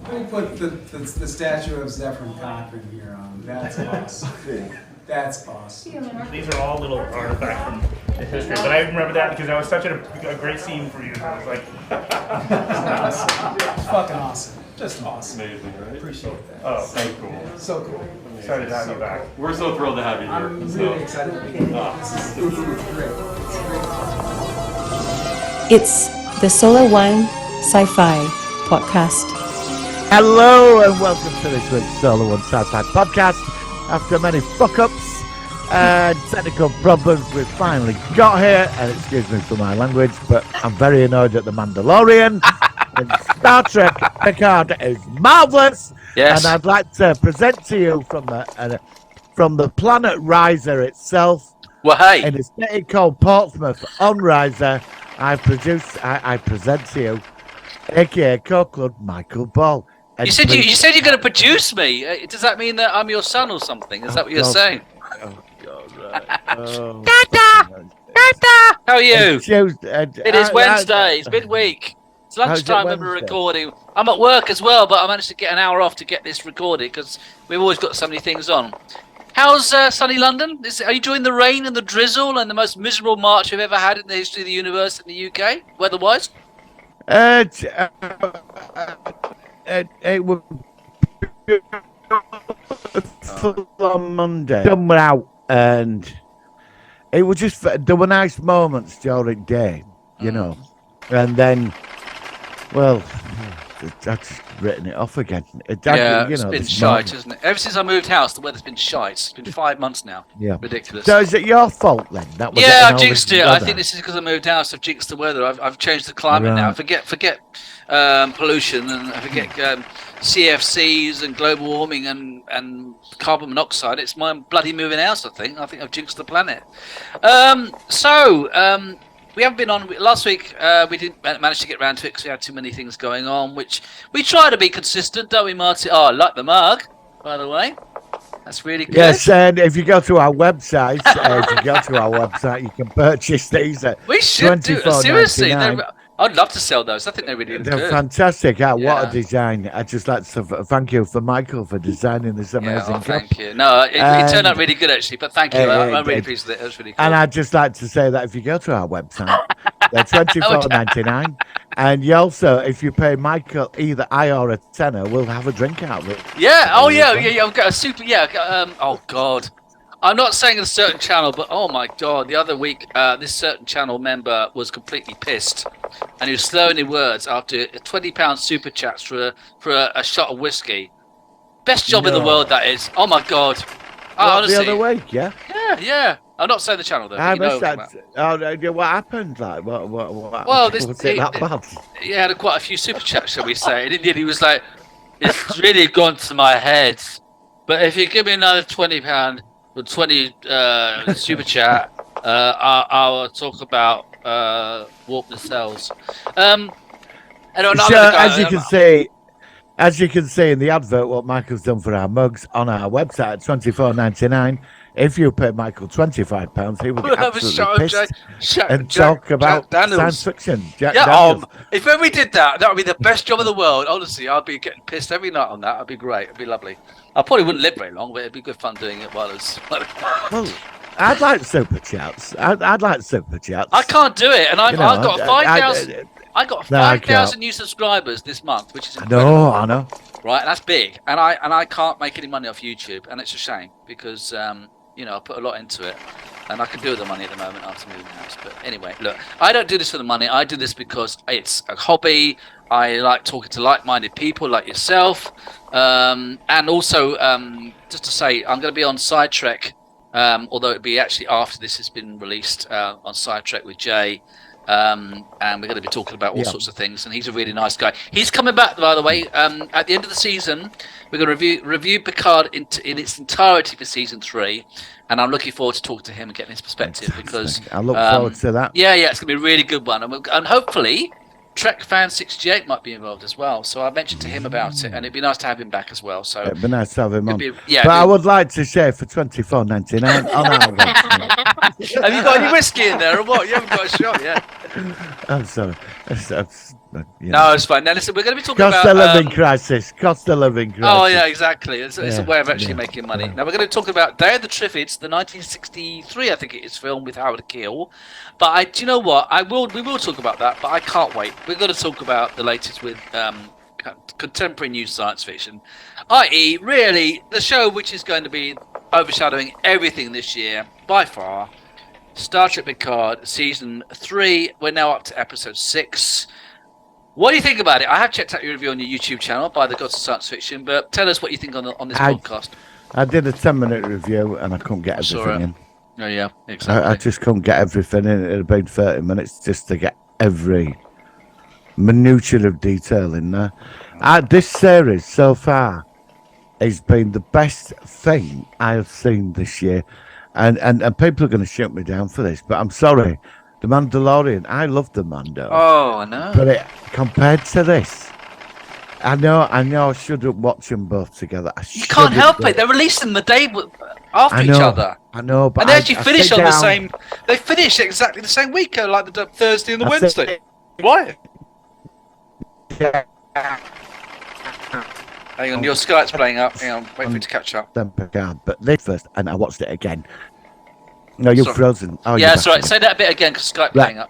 Who put the statue of Zephyr Cochrane here on? That's awesome. That's awesome. These are all little artifacts from the history, but I remember that because that was such a great scene for you. I was like, Awesome. Fucking awesome. Just awesome. Amazing, right? Appreciate that. oh, So cool. So cool. sorry to have you back. We're so thrilled to have you here. I'm really excited to be here. This is great. It's great. It's the Solar Wine Sci-Fi podcast. Hello and welcome to this week's Solar One Sci-Fi podcast. After many fuck-ups and technical problems, we've finally got here, and excuse me for my language, but I'm very annoyed at the Mandalorian. And Star Trek Picard is marvellous. Yes. And I'd like to present to you from the planet Riser itself, Well, hey. in a city called Portsmouth on Riser, I present to you, aka Co-Club Michael Ball. And You said please- you said you're going to produce me. Does that mean that I'm your son or something? Is that what you're God. saying? Oh, God, right. Oh, How are you? It It is Wednesday. It's midweek. It's lunchtime when we're Wednesday? recording. I'm at work as well, but I managed to get an hour off to get this recorded because we've always got so many things on. How's sunny London? Are you enjoying the rain and the drizzle and the most miserable March we've ever had in the history of the universe in the UK, weather-wise? It was on Monday. Some were out, and it was just there were nice moments during day, you know, and then, well, I've just written it off again. It's this been shite, moment. isn't it? Ever since I moved house, the weather's been shite. It's been 5 months now. Yeah. Ridiculous. So is it your fault then? That was Yeah, getting I've all jinxed this it. I weather? think this is because I moved house. I've jinxed the weather. I've changed the climate now. Right. Forget pollution and I forget CFCs and global warming and carbon monoxide. It's my bloody moving house. I think I've jinxed the planet. We haven't been on last week. We didn't manage to get around to it because we had too many things going on. Which we try to be consistent, don't we, Marty? Oh, I like the mug, by the way. That's really good. Yes, and if you go to our website, you can purchase these at We should do it. Seriously, $24.99. I'd love to sell those. I think they're really They're good. fantastic. What Yeah. a design. I'd just like to thank you for Michael for designing this amazing cup. Thank you. No, it turned out really good actually, but thank you. I'm really it- pleased with it. It was really cool. And I'd just like to say that if you go to our website, they're $24.99. And you also, if you pay Michael either I or a tenner, we'll have a drink out of it. Yeah. Oh yeah. I've got a super. Yeah. Oh God. I'm not saying a certain channel, but oh my God, the other week, this certain channel member was completely pissed, and he was slurring his words after £20 super chats for a shot of whiskey. Best job in the No. world, that is. Oh my God. What, Honestly. the other week, yeah? Yeah. I'm not saying the channel though. I but you know missed what I'm that. talking about. Oh, no, what happened? Like, what Well, was it that bad? He had quite a few super chats, shall we say? And indeed, he was like, "It's really gone to my head, but if you give me another £20 for 20 super chat, I'll talk about warp the cells." And another So, guy, as you can see in the advert, what Michael's done for our mugs on our website at $24.99. If you pay Michael £25, he will we'll get have a absolutely show, pissed and talk about Jack Daniels. science fiction. Jack Yeah, Daniels. if when we did that, that would be the best job in the world. Honestly, I'd be getting pissed every night on that. It'd be great. It'd be lovely. I probably wouldn't live very long, but it'd be good fun doing it while it's. Well, I'd like super chats. I'd like super chats. I can't do it, and I've got 5,000. I got No, I 5,000 new subscribers this month, which is I incredible. know, I know. Right, and that's big, and I can't make any money off YouTube, and it's a shame because I put a lot into it, and I can do with the money at the moment after moving house. But anyway, look, I don't do this for the money. I do this because it's a hobby. I like talking to like-minded people like yourself, and also just to say, I'm going to be on Side Trek, although it'll be actually after this has been released on Side Trek with Jay. And we're going to be talking about all sorts of things, and he's a really nice guy. He's coming back, by the way, at the end of the season. We're going to review Picard in its entirety for season 3, and I'm looking forward to talking to him and getting his perspective because I look forward to that. Yeah, it's going to be a really good one, and hopefully Trek Fan 68 might be involved as well. So I mentioned to him about it, and it'd be nice to have him back as well. So It'd be nice to have him on. yeah, but I would like to say for $24.99 on our website. Have you got any whiskey in there or what? You haven't got a shot yet. I'm sorry. No, it's fine. Now listen, we're going to be talking Cost about of living crisis. Cost of living crisis. Oh yeah, exactly. It's Yeah, a way of actually yeah, making money. yeah. Now we're going to talk about Day of the Triffids, the 1963, I think it is, film with Howard Keel. But do you know what? We will talk about that, but I can't wait. We're going to talk about the latest with contemporary new science fiction, i.e., really the show which is going to be overshadowing everything this year by far. Star Trek Picard season 3. We're now up to episode 6. What do you think about it? I have checked out your review on your YouTube channel by the Gods of Science Fiction, but tell us what you think on this podcast. I did a 10-minute review and I couldn't get everything in. Oh yeah, exactly. I just couldn't get everything in. It had been 30 minutes just to get every minutiae of detail in there. This series so far has been the best thing I have seen this year. And people are going to shoot me down for this, but I'm sorry. The Mandalorian, I love the Mando. Oh, I know. But compared to this, I know I shouldn't watch them both together. You can't help it. They're releasing the day after each other. I know, but and they actually finish on the same. They finish exactly the same week, like the Thursday and the Wednesday. Why? Yeah. Hang on, your Skype's playing up. Hang on, wait for it to catch up. But they first, and I watched it again. No, you're frozen. Oh, yeah, that's right. Say that a bit again, because Skype's playing up.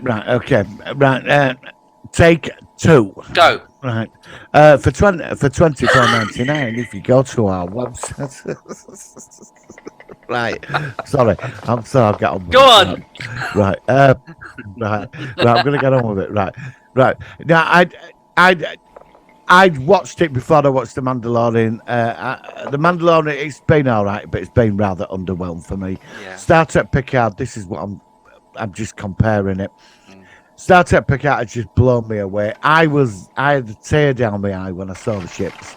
Right. Okay. Right. Take 2. Go. Right. For $24.99, if you go to our website. Right. Sorry. I'm sorry. I've got on. Go on. Right. Right. I'm going to get on with it. Right. Now, I watched it before I watched The Mandalorian. The Mandalorian, it's been all right, but it's been rather underwhelmed for me. Yeah. Star Trek Picard, this is what I'm just comparing it. Star Trek Picard has just blown me away. I had a tear down my eye when I saw the ships.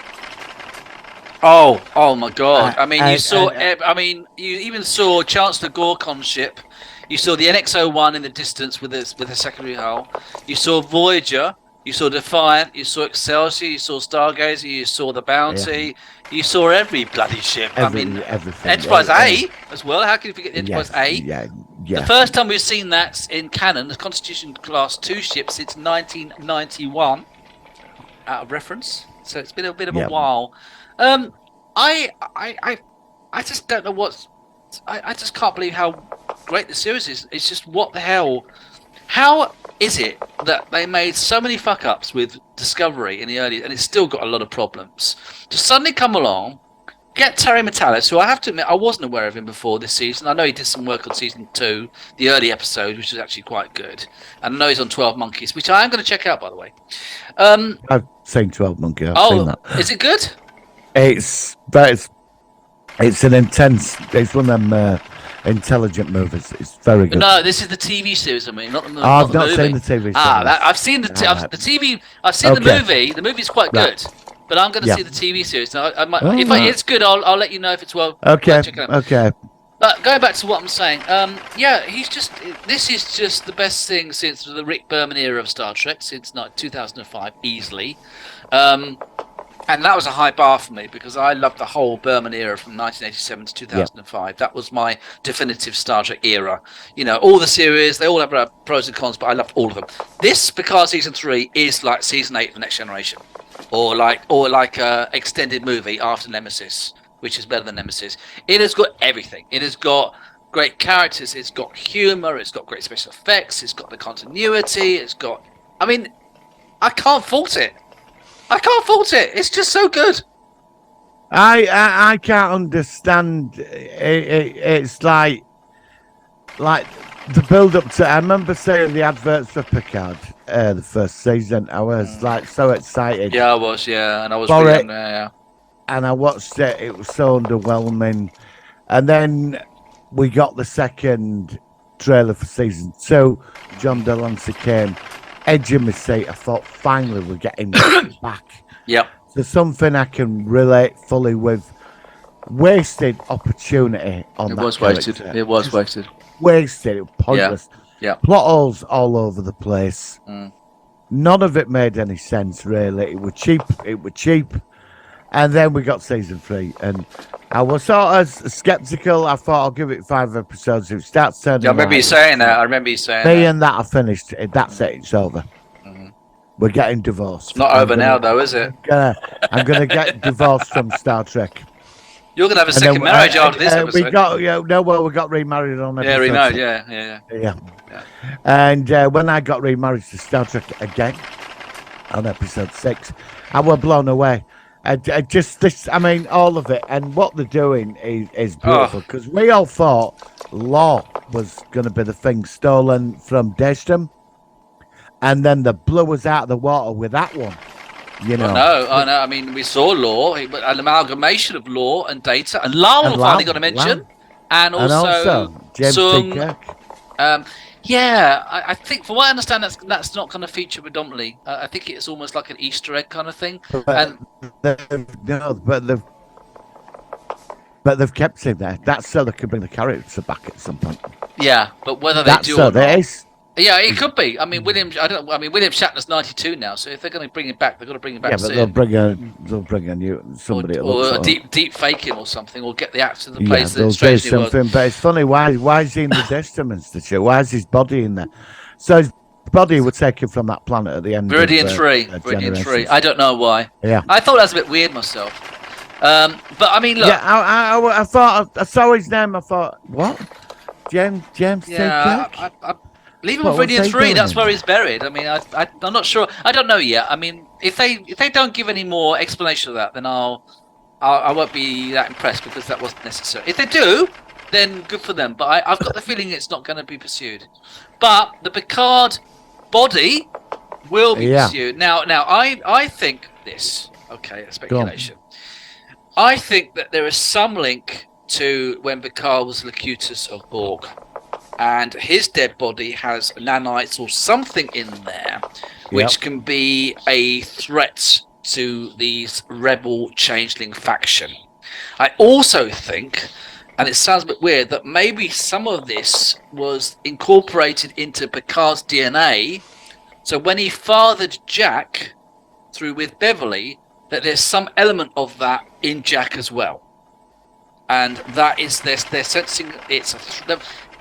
Oh my God! I mean, you even saw Chancellor Gorkon's ship. You saw the NX-01 in the distance with a secondary hull. You saw Voyager. You saw Defiant, you saw Excelsior, you saw Stargazer, you saw the Bounty, you saw every bloody ship. Everything. Enterprise A as well. How can you forget the Enterprise A? Yeah. The first time we've seen that in canon, the Constitution Class 2 ship since 1991, out of reference. So it's been a bit of a while. I just don't know I just can't believe how great the series is. It's just what the hell. How is it that they made so many fuck-ups with Discovery in the early, and it's still got a lot of problems, to suddenly come along, get Terry Matalas, who I have to admit I wasn't aware of him before this season. I know he did some work on season 2, the early episode, which was actually quite good. And I know he's on 12 Monkeys, which I am going to check out, by the way. I've seen 12 Monkeys. I've seen that. Is it good? It's an intense. It's one of them intelligent movies. It's very good. No, this is the TV series. I mean, not the movie. I've not seen the TV series. I've seen the TV. I've seen the movie. The movie's quite good, but I'm going to see the TV series. Now, it's good, I'll let you know if it's well. Okay. Okay. But going back to what I'm saying, this is just the best thing since the Rick Berman era of Star Trek, since 2005, easily. And that was a high bar for me because I loved the whole Berman era from 1987 to 2005. Yeah. That was my definitive Star Trek era. You know, all the series, they all have pros and cons, but I loved all of them. This, Picard Season 3, is like Season 8 of The Next Generation. Or like a extended movie after Nemesis, which is better than Nemesis. It has got everything. It has got great characters, it's got humour, it's got great special effects, it's got the continuity, I mean, I can't fault it. It's just so good. I can't understand. It's like the build up to. I remember seeing the adverts for Picard, the first season. I was like so excited. Yeah, I was. Yeah, and I was. And I watched it. It was so underwhelming. And then we got the second trailer for season 2. John Delancey came. Edge of my seat. I thought finally we're getting back. Yep. So something I can relate fully with. Wasted opportunity on that. It was wasted. Wasted. It was pointless. Yeah. Plot holes all over the place. None of it made any sense really. It was cheap. And then we got season 3, and I was sort of skeptical. I thought I'll give it 5 episodes. If it starts turning, Yeah, I remember you saying that. I remember you saying that. and that I finished. That's it. It's over. We're getting divorced. It's not over now, though, is it? I'm gonna get divorced from Star Trek. You're gonna have a second marriage after this episode. We got remarried on episode. Yeah, remarried. Yeah. And when I got remarried to Star Trek again on episode 6, I was blown away. All of it, and what they're doing is beautiful, because we all thought Law was going to be the thing stolen from Daystrom, and then they blew us out of the water with that one. You know? I know. I mean, we saw Law, an amalgamation of Law and Data, and Lal finally got a mention, and also James Sung. T. Kirk. I think, from what I understand, that's not going to feature predominantly. I think it's almost like an Easter egg kind of thing. But they've kept him there. That's so they can bring the character back at some point. Yeah, but whether they do or not. There is. Yeah, it could be. I mean, William Shatner's 92 now, so if they're going to bring him back, they've got to bring him back soon. They'll bring a new somebody or a deep fake him or something, or get the actor that plays the Strange New World. But it's funny, why is he in the Daystrom Institute? Why is his body in there? So his body was taken from that planet at the end. Viridian of 3. Viridian 3. I don't know why. Yeah. I thought that was a bit weird myself. But I mean, look. Yeah, I thought I saw his name. I thought, what? James T. Kirk? Leave him with Viridian 3. That's where he's buried. I mean, I'm not sure. I don't know yet. I mean, if they don't give any more explanation of that, then I won't be that impressed, because that wasn't necessary. If they do, then good for them. But I've got the feeling it's not going to be pursued. But the Picard body will be pursued. Now, I think this. Okay, speculation. I think that there is some link to when Picard was Locutus of Borg, and his dead body has nanites or something in there, which can be a threat to these rebel changeling faction. I also think, and it sounds a bit weird, that maybe some of this was incorporated into Picard's DNA, so when he fathered Jack through with Beverly, that there's some element of that in Jack as well. And that is they're sensing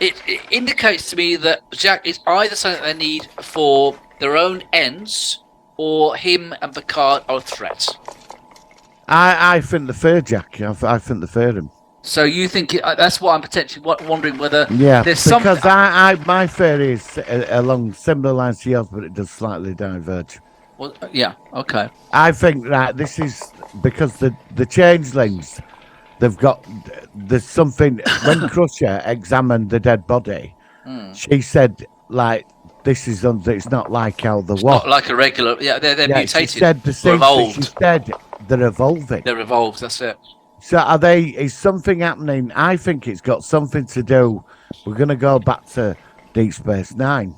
it indicates to me that Jack is either something they need for their own ends, or him and Picard are a threat. I think the third Jack. I think the third him. So you think that's what I'm potentially wondering whether there's because my theory is along similar lines to yours, but it does slightly diverge. Well, yeah, okay. I think that this is because the changelings. There's something, when Crusher examined the dead body, she said, like, it's not like how the was. Not like a regular, they're mutated. She said evolved. She said they're evolving. They're evolved, that's it. So is something happening? I think it's got something to do. We're going to go back to Deep Space Nine.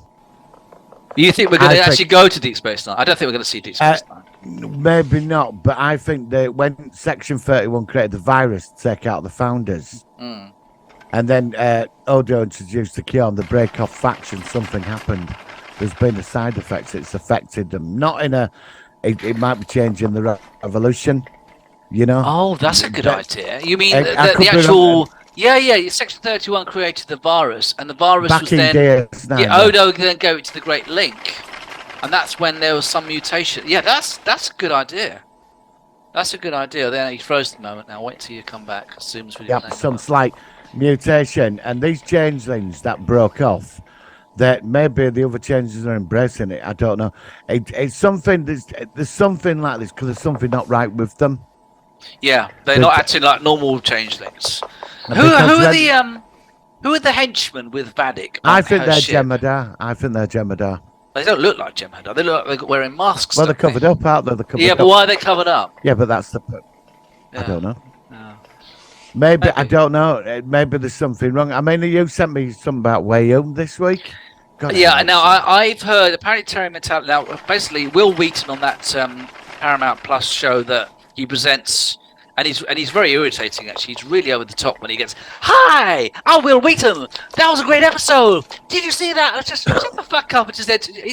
You think we're going to actually go to Deep Space Nine? I don't think we're going to see Deep Space Nine. Maybe not, but I think that when Section 31 created the virus to take out the founders, and then Odo introduced the cure on the break-off faction, something happened. There's been a side effect. It's affected them. Not in a... It might be changing the revolution, you know? Oh, that's a good idea. You mean the actual... Yeah, Section 31 created the virus, and the virus back was in then... Odo then go to the Great Link. And that's when there was some mutation. Yeah, that's a good idea. That's a good idea. Then he's frozen a moment now. Wait till you come back. As soon as we some slight mutation. And these changelings that broke off, that maybe the other changelings are embracing it. I don't know. It's something. There's something like this because there's something not right with them. Yeah, they're not acting like normal changelings. Who are the henchmen with Vadik? I think they're Jem'Hadar. They don't look like Jem'Hadar. They look like they're wearing masks. Well, they're covered up, aren't they? But why are they covered up? Yeah, but that's the... I don't know. Maybe, I don't know. Maybe there's something wrong. I mean, you sent me something about Wayne this week. Now I've heard, apparently Terry Matalas... Now, basically, Will Wheaton on that Paramount Plus show that he presents... And he's very irritating, actually. He's really over the top when he gets, "Hi, I'm Will Wheaton. That was a great episode. Did you see that?" I just shut the fuck up. And just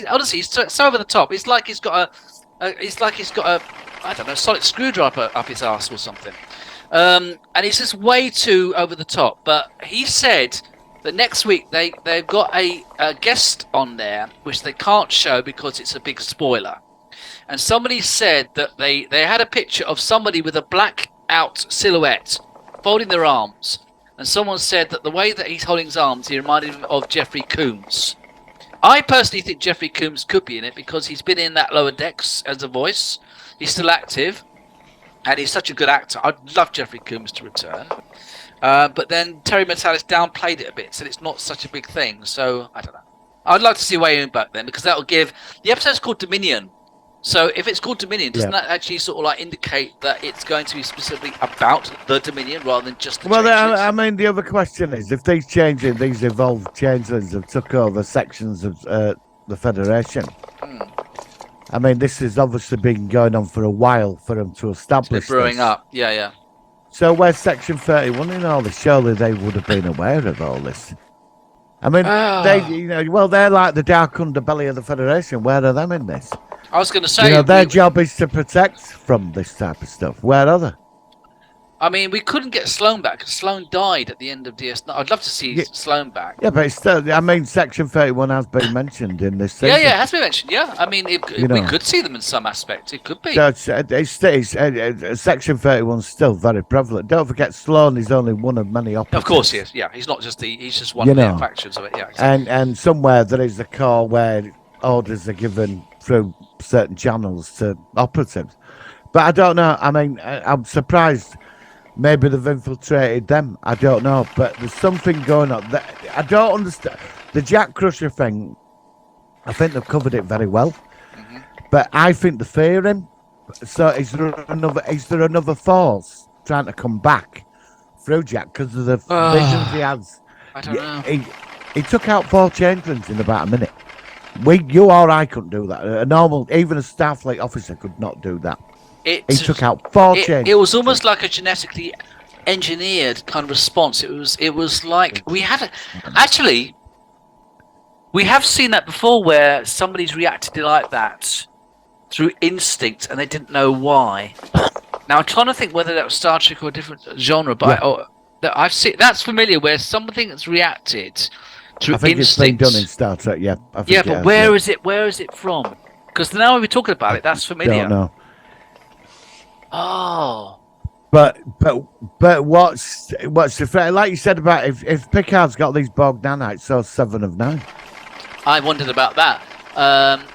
honestly, he's so over the top. It's like he's got a I don't know, solid screwdriver up his arse or something. And it's just way too over the top. But he said that next week they've got a guest on there, which they can't show because it's a big spoiler. And somebody said that they had a picture of somebody with a black out silhouette folding their arms. And someone said that the way that he's holding his arms, he reminded him of Jeffrey Combs. I personally think Jeffrey Combs could be in it because he's been in that Lower Decks as a voice. He's still active, and he's such a good actor. I'd love Jeffrey Combs to return. But then Terry Matalis downplayed it a bit, said it's not such a big thing. So, I don't know. I'd like to see Wayne back then because that'll give... The episode's called Dominion. So if it's called Dominion, doesn't that actually sort of like indicate that it's going to be specifically about the Dominion rather than just the changelings? I mean, the other question is, if these evolved changelings have took over sections of the Federation, I mean, this has obviously been going on for a while for them to establish They're brewing this. up, yeah. So where's Section 31 in all this? Surely they would have been aware of all this. I mean, they're like the dark underbelly of the Federation. Where are them in this? I was going to say... their job is to protect from this type of stuff. Where are they? I mean, we couldn't get Sloane back because Sloane died at the end of DS9. I'd love to see Sloane back. Yeah, but it's still... I mean, Section 31 has been mentioned in this season. Yeah, it has been mentioned, yeah. I mean, we could see them in some aspect. It could be. So Section 31's still very prevalent. Don't forget, Sloane is only one of many operatives. Of course he is, yeah. He's not just he's just one of the factions of it, yeah. Exactly. And somewhere there is a core where orders are given through certain channels to operatives. But I don't know. I mean, I'm surprised maybe they've infiltrated them. I don't know. But there's something going on. I don't understand. The Jack Crusher thing, I think they've covered it very well. Mm-hmm. But I think they fear him. So is there another force trying to come back through Jack because of the visions he has? I don't know. He took out 4 changelings in about a minute. You or I couldn't do that. Even a Starfleet officer could not do that. He took out 4 changelings. It was almost like a genetically engineered kind of response. It was like we have seen that before where somebody's reacted like that through instinct and they didn't know why. Now I'm trying to think whether that was Star Trek or a different genre, but I've seen that's familiar where something that's reacted through I think instinct. It's been done in Star Trek, yeah. But where is it? Where is it from? Because now we're talking about it, that's familiar. Don't know. Oh. But what's the like you said about if Picard's got these Borg nanites, so 7 of 9. I wondered about that.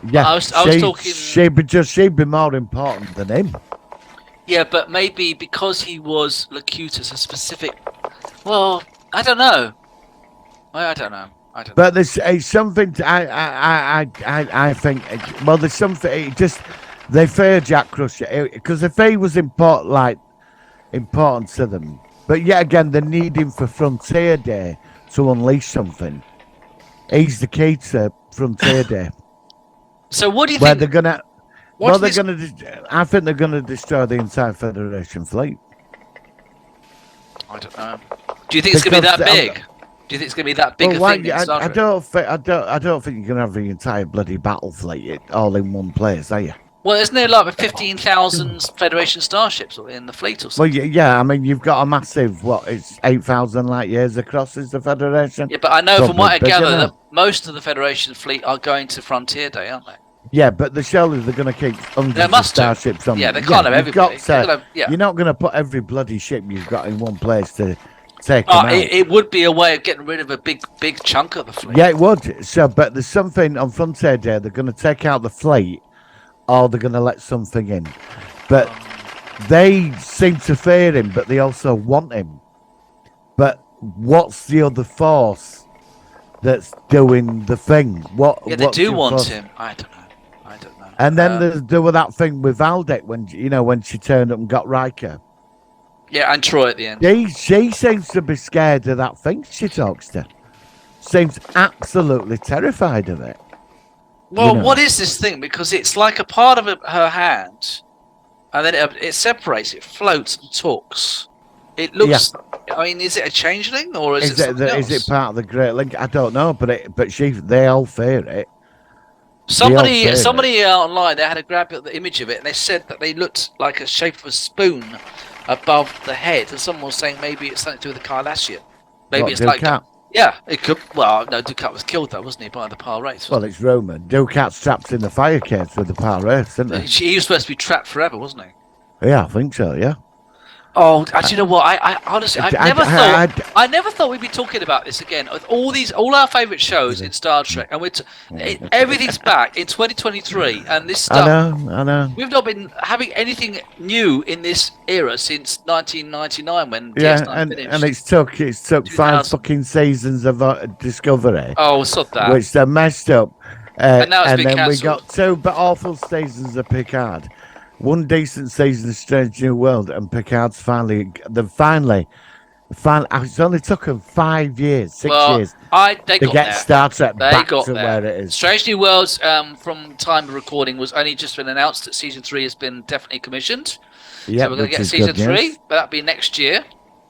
Yeah, I was talking. She'd be more important than him. Yeah, but maybe because he was Locutus, a specific. Well, I don't know. I don't know. But there's something. I think. Well, there's something. They fear Jack Crusher because if he was important to them, but yet again they need him for Frontier Day to unleash something. He's the key to Frontier Day. So what do you think? Where they're gonna. I think they're gonna destroy the entire Federation fleet. I don't know. Do you think it's gonna be that big? Do you think it's going to be that big a thing? I don't think you can have the entire bloody battle fleet all in one place, are you? Well, isn't there like 15,000 Federation starships in the fleet or something? Well, yeah. I mean, you've got a massive it's 8,000 light years across is the Federation. Yeah, but I know from what I gather that most of the Federation fleet are going to Frontier Day, aren't they? Yeah, but surely they're going to keep hundreds of starships on. Yeah, they can't have everybody. You're not going to put every bloody ship you've got in one place to. It would be a way of getting rid of a big chunk of the fleet. Yeah, it would. So, but there's something on Frontier Day. They're going to take out the fleet, or they're going to let something in. But they seem to fear him, but they also want him. But what's the other force that's doing the thing? They do want him. I don't know. And then there was that thing with Valdek when she turned up and got Riker. Yeah, and Troy at the end. She seems to be scared of that thing she talks to. Seems absolutely terrified of it. Well, what is this thing? Because it's like a part of her hand, and then it separates, it floats and talks. It looks. Yeah. I mean, is it a changeling or is it something else? Is it part of the Great Link? I don't know, but they all fear it. Somebody online, they had a grab at the image of it, and they said that they looked like a shape of a spoon above the head. And someone was saying maybe it's something to do with the Kardashian. Maybe it's like, yeah, it could. Well, no, Ducat was killed though, wasn't he, by the Pile Race? Well, it's Roman. Ducat's trapped in the fire cage with the Pile Race, isn't he? He was supposed to be trapped forever, wasn't he? Yeah, I think so. Yeah. Oh, do you know what? I honestly, I never thought we'd be talking about this again. All our favourite shows in Star Trek, and everything's back in 2023, and this stuff. I know. We've not been having anything new in this era since 1999 when DS9 finished. And it's took 5 fucking seasons of Discovery. Oh, sod that. Which they messed up. And now it's been then cancelled. We got 2 awful seasons of Picard. 1 decent season of Strange New World, and Picard's finally. It's only took them 5 years, 6 years to get there. Star Trek back to there. where it is. Strange New Worlds, from time of recording, was only just been announced that season 3 has been definitely commissioned. Yeah, so we're going to get season 3, but that'll be next year.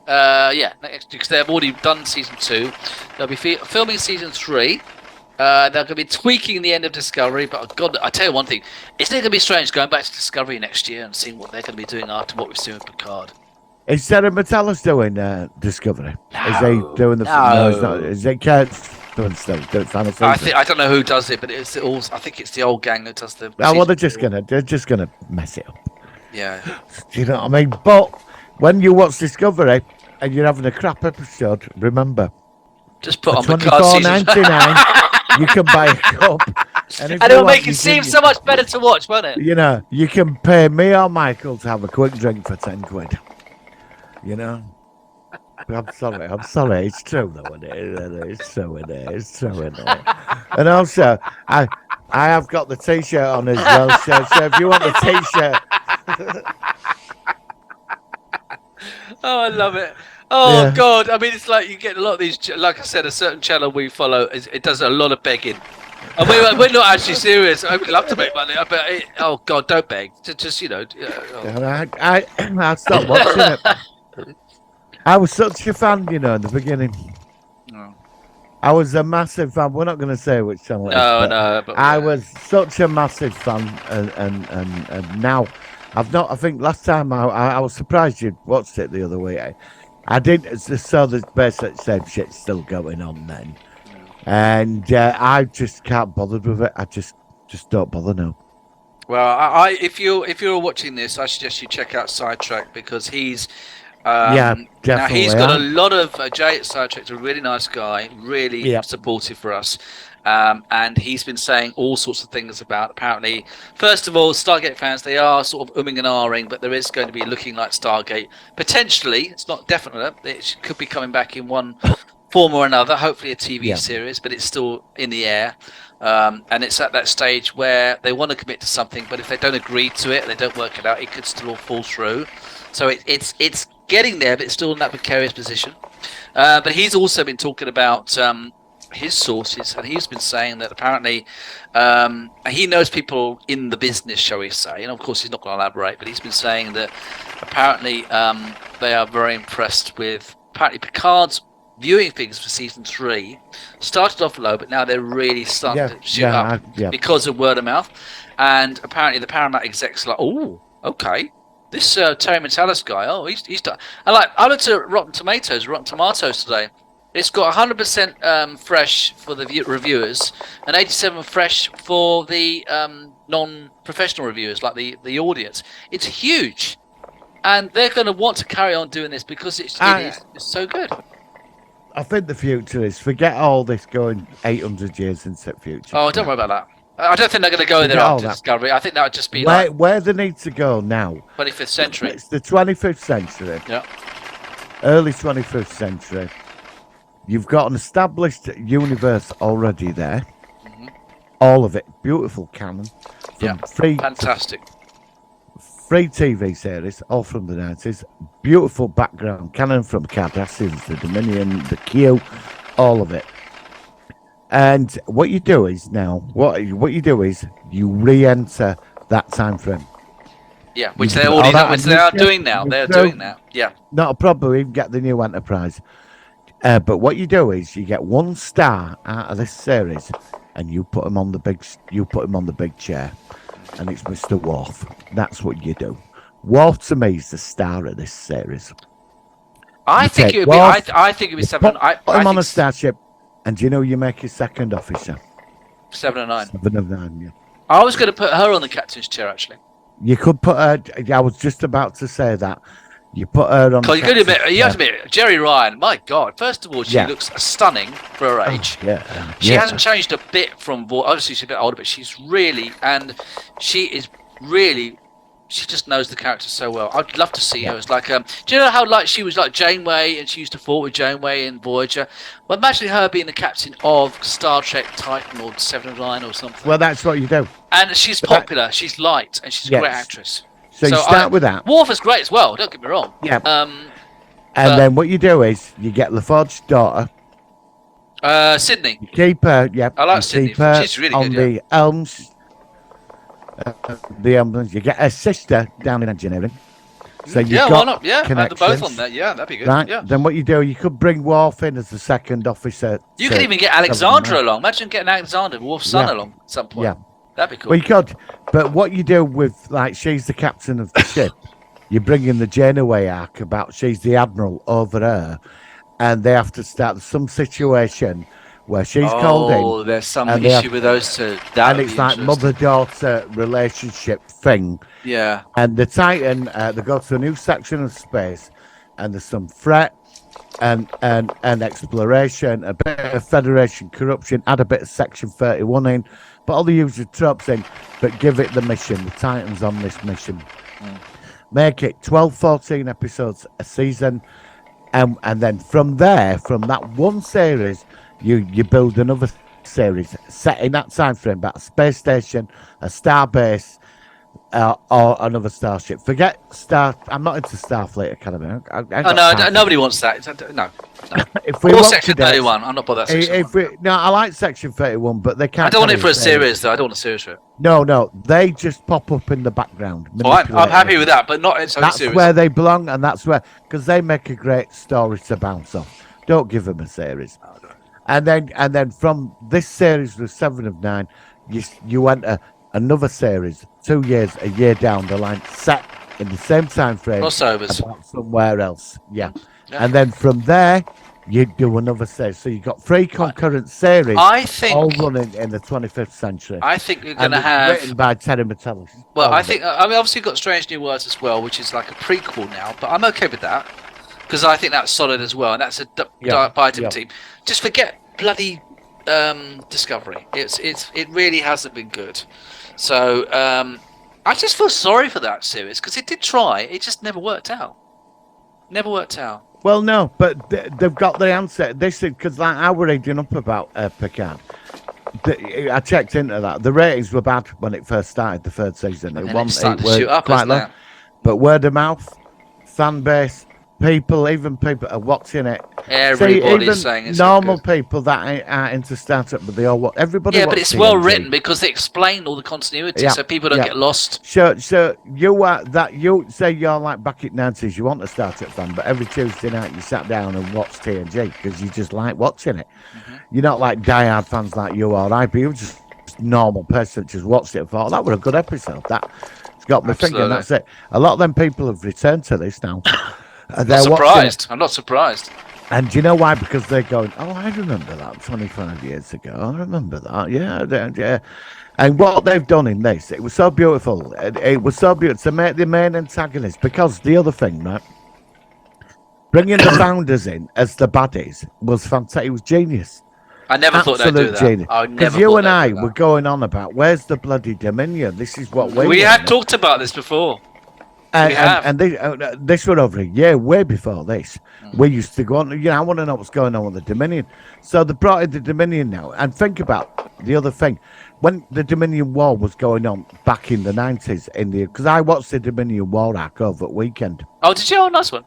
Because they've already done season 2. They'll be filming season 3. They're going to be tweaking the end of Discovery, but God, I tell you one thing: isn't it going to be strange going back to Discovery next year and seeing what they're going to be doing after what we've seen with Picard? Is Sarah Metellus doing Discovery? No, is he doing the? no. It's not. Is it Kurt's doing still? I don't know who does it, but I think it's the old gang that does the. Oh, well, they're just gonna mess it up. Yeah. Do you know what I mean? But when you watch Discovery and you're having a crap episode, remember, just put on Picard season. $24.99. You can buy a cup, and it'll make it seem so much better to watch, won't it? You know, you can pay me or Michael to have a quick drink for £10. You know, I'm sorry. It's true though, isn't it? It's true, isn't it? And also, I have got the T-shirt on as well. So if you want the T-shirt, oh, I love it. Oh, yeah. God, I mean, it's like you get a lot of these, like I said, a certain channel we follow, it does a lot of begging. And we're not actually serious. I would love to make money, but oh, God, don't beg. Just I stopped watching it. I was such a fan, in the beginning. Oh. I was a massive fan. We're not going to say which channel it is. But I was such a massive fan, and now I've not. I think last time I was surprised you watched it the other way. I didn't. So the basic same shit's still going on then, and I just can't bother with it. I just don't bother now. Well, if you're watching this, I suggest you check out Sidetrack because he's. Definitely. Now he's got a lot of Jay at Sidetrack's a really nice guy, really supportive for us. And he's been saying all sorts of things about, apparently, first of all, Stargate fans, they are sort of umming and ahhing, but there is going to be looking like Stargate. Potentially, it's not definite, it could be coming back in one form or another, hopefully a TV series, but it's still in the air. And it's at that stage where they want to commit to something, but if they don't agree to it, they don't work it out, it could still all fall through. So it's getting there, but it's still in that precarious position. But he's also been talking about his sources, and he's been saying that apparently he knows people in the business, shall we say, and of course he's not going to elaborate, but he's been saying that apparently they are very impressed with apparently Picard's viewing figures for season 3 started off low, but now they're really starting to shoot up because of word of mouth. And apparently the Paramount execs are like, oh, okay, this Terry Metellus guy, he's done. And I looked at Rotten Tomatoes today. It's got 100% fresh for the reviewers and 87% fresh for the non-professional reviewers, like the audience. It's huge, and they're going to want to carry on doing this because it's so good. I think the future is forget all this going 800 years into the future. Oh, don't worry about that. I don't think they're going to go there after Discovery. I think that would just be where they need to go now. 25th century. It's the 25th century. Yeah. Early 25th century. You've got an established universe already there. Mm-hmm. All of it. Beautiful canon. Fantastic. Free TV series, all from the 90s. Beautiful background canon from Cardassians, the Dominion, the Q, all of it. And what you do is you re-enter that time frame. Yeah, which they are doing now. They're doing that. Yeah. Not a problem. You can get the new Enterprise. But what you do is you get 1 star out of this series. and you put him on the big chair, and it's Mr. Worf. That's what you do. Worf to me is the star of this series. I think it would be. I think it would be seven. Put him on a starship, and you know you make his second officer. 7 and 9. 7 of 9. Yeah. I was going to put her on the captain's chair actually. You could put her. I was just about to say that. You put her on. You have to admit, Jerry Ryan. My God! First of all, she looks stunning for her age. She hasn't changed a bit from. Obviously, she's a bit older, but she's really, and she is really. She just knows the character so well. I'd love to see her as like. Do you know how like she was like Janeway, and she used to fought with Janeway in Voyager? Well, imagine her being the captain of Star Trek Titan or 7 of 9 or something. Well, that's what you do. And she's popular. She's light, and she's a great actress. So you start with that. Worf is great as well. Don't get me wrong. Yeah. And then what you do is you get LaForge's daughter. Sydney. You keep her. Yeah. I like Sydney. She's really on good. The Elms. The Elms. You get her sister down in engineering. So you why not? Yeah, they're both connections. on there. Yeah, that'd be good. Right. Yeah. Then what you do? You could bring Worf in as the second officer. You could even get Alexandra along. Imagine getting Alexandra, Worf's son, along at some point. Yeah. That'd be cool. Well, you could, but what you do with, like, she's the captain of the ship, you bring in the Janeway arc about she's the admiral over her, and they have to start some situation where she's called in. Oh, there's some issue with those two. And it's like mother-daughter relationship thing. Yeah. And the Titan, they go to a new section of space, and there's some threat and exploration, a bit of Federation corruption, add a bit of Section 31 in, put all the usual tropes in, but give it the mission. The Titan's on this mission. Make it 12, 14 episodes a season, and then from there, from that one series, you build another series set in that time frame about a space station, a star base, or another starship. Forget Star. I'm not into Starfleet Academy. Nobody wants that. No. If we or want Section to do it, 31. I'm not bothered. I like Section 31, but they can't. I don't want it for a series, though. I don't want a series for it. No, they just pop up in the background. Fine, I'm happy with that, but not in That's series. where they belong, and that's where, because they make a great story to bounce off. Don't give them a series. And then from this series with 7 of 9, you enter another series 2 years, a year down the line, set in the same time frame. Crossovers. About somewhere else. Yeah. And then from there, you do another series. So you've got 3 concurrent series, all running in the 25th century. I think you're going to have... written by Terry Metellus. Well, I mean, obviously you've got Strange New Worlds as well, which is like a prequel now, but I'm okay with that, because I think that's solid as well, and that's a by team. Just forget bloody Discovery. It really hasn't been good. So I just feel sorry for that series, because it did try, it just never worked out. Well, no, but they've got the answer. This is because, like, I was reading up about Picard. I checked into that. The ratings were bad when it first started, the 3rd season. It was shoot up, quite low. But word of mouth, fan base, even people are watching it. Everybody's saying it's normal people that aren't into startup, but they all watch. Everybody. Yeah, but it's well written because they explain all the continuity, so people don't get lost. So you say you're like back in the 90s, you want a startup fan, but every Tuesday night you sat down and watched TNG because you just like watching it. You're not like diehard fans like you or I, but you're just a normal person that just watched it and thought, that was a good episode. That's got me thinking. That's it. A lot of them people have returned to this now. I'm not surprised. And do you know why? Because they're going, oh, I remember that 25 years ago. I remember that. Yeah. And what they've done in this, it was so beautiful. It was so beautiful to make the main antagonist. Because the other thing, right? Bringing the founders in as the baddies was fantastic. It was genius. I never thought they'd do that. Because you and I were going on about, where's the bloody Dominion? This is what we had talked about this before. And this went over a year, way before this. We used to go on, I want to know what's going on with the Dominion. So they brought in the Dominion now. And think about the other thing. When the Dominion War was going on back in the 90s, because I watched the Dominion War arc over at weekend. Oh, did you? Oh, nice one.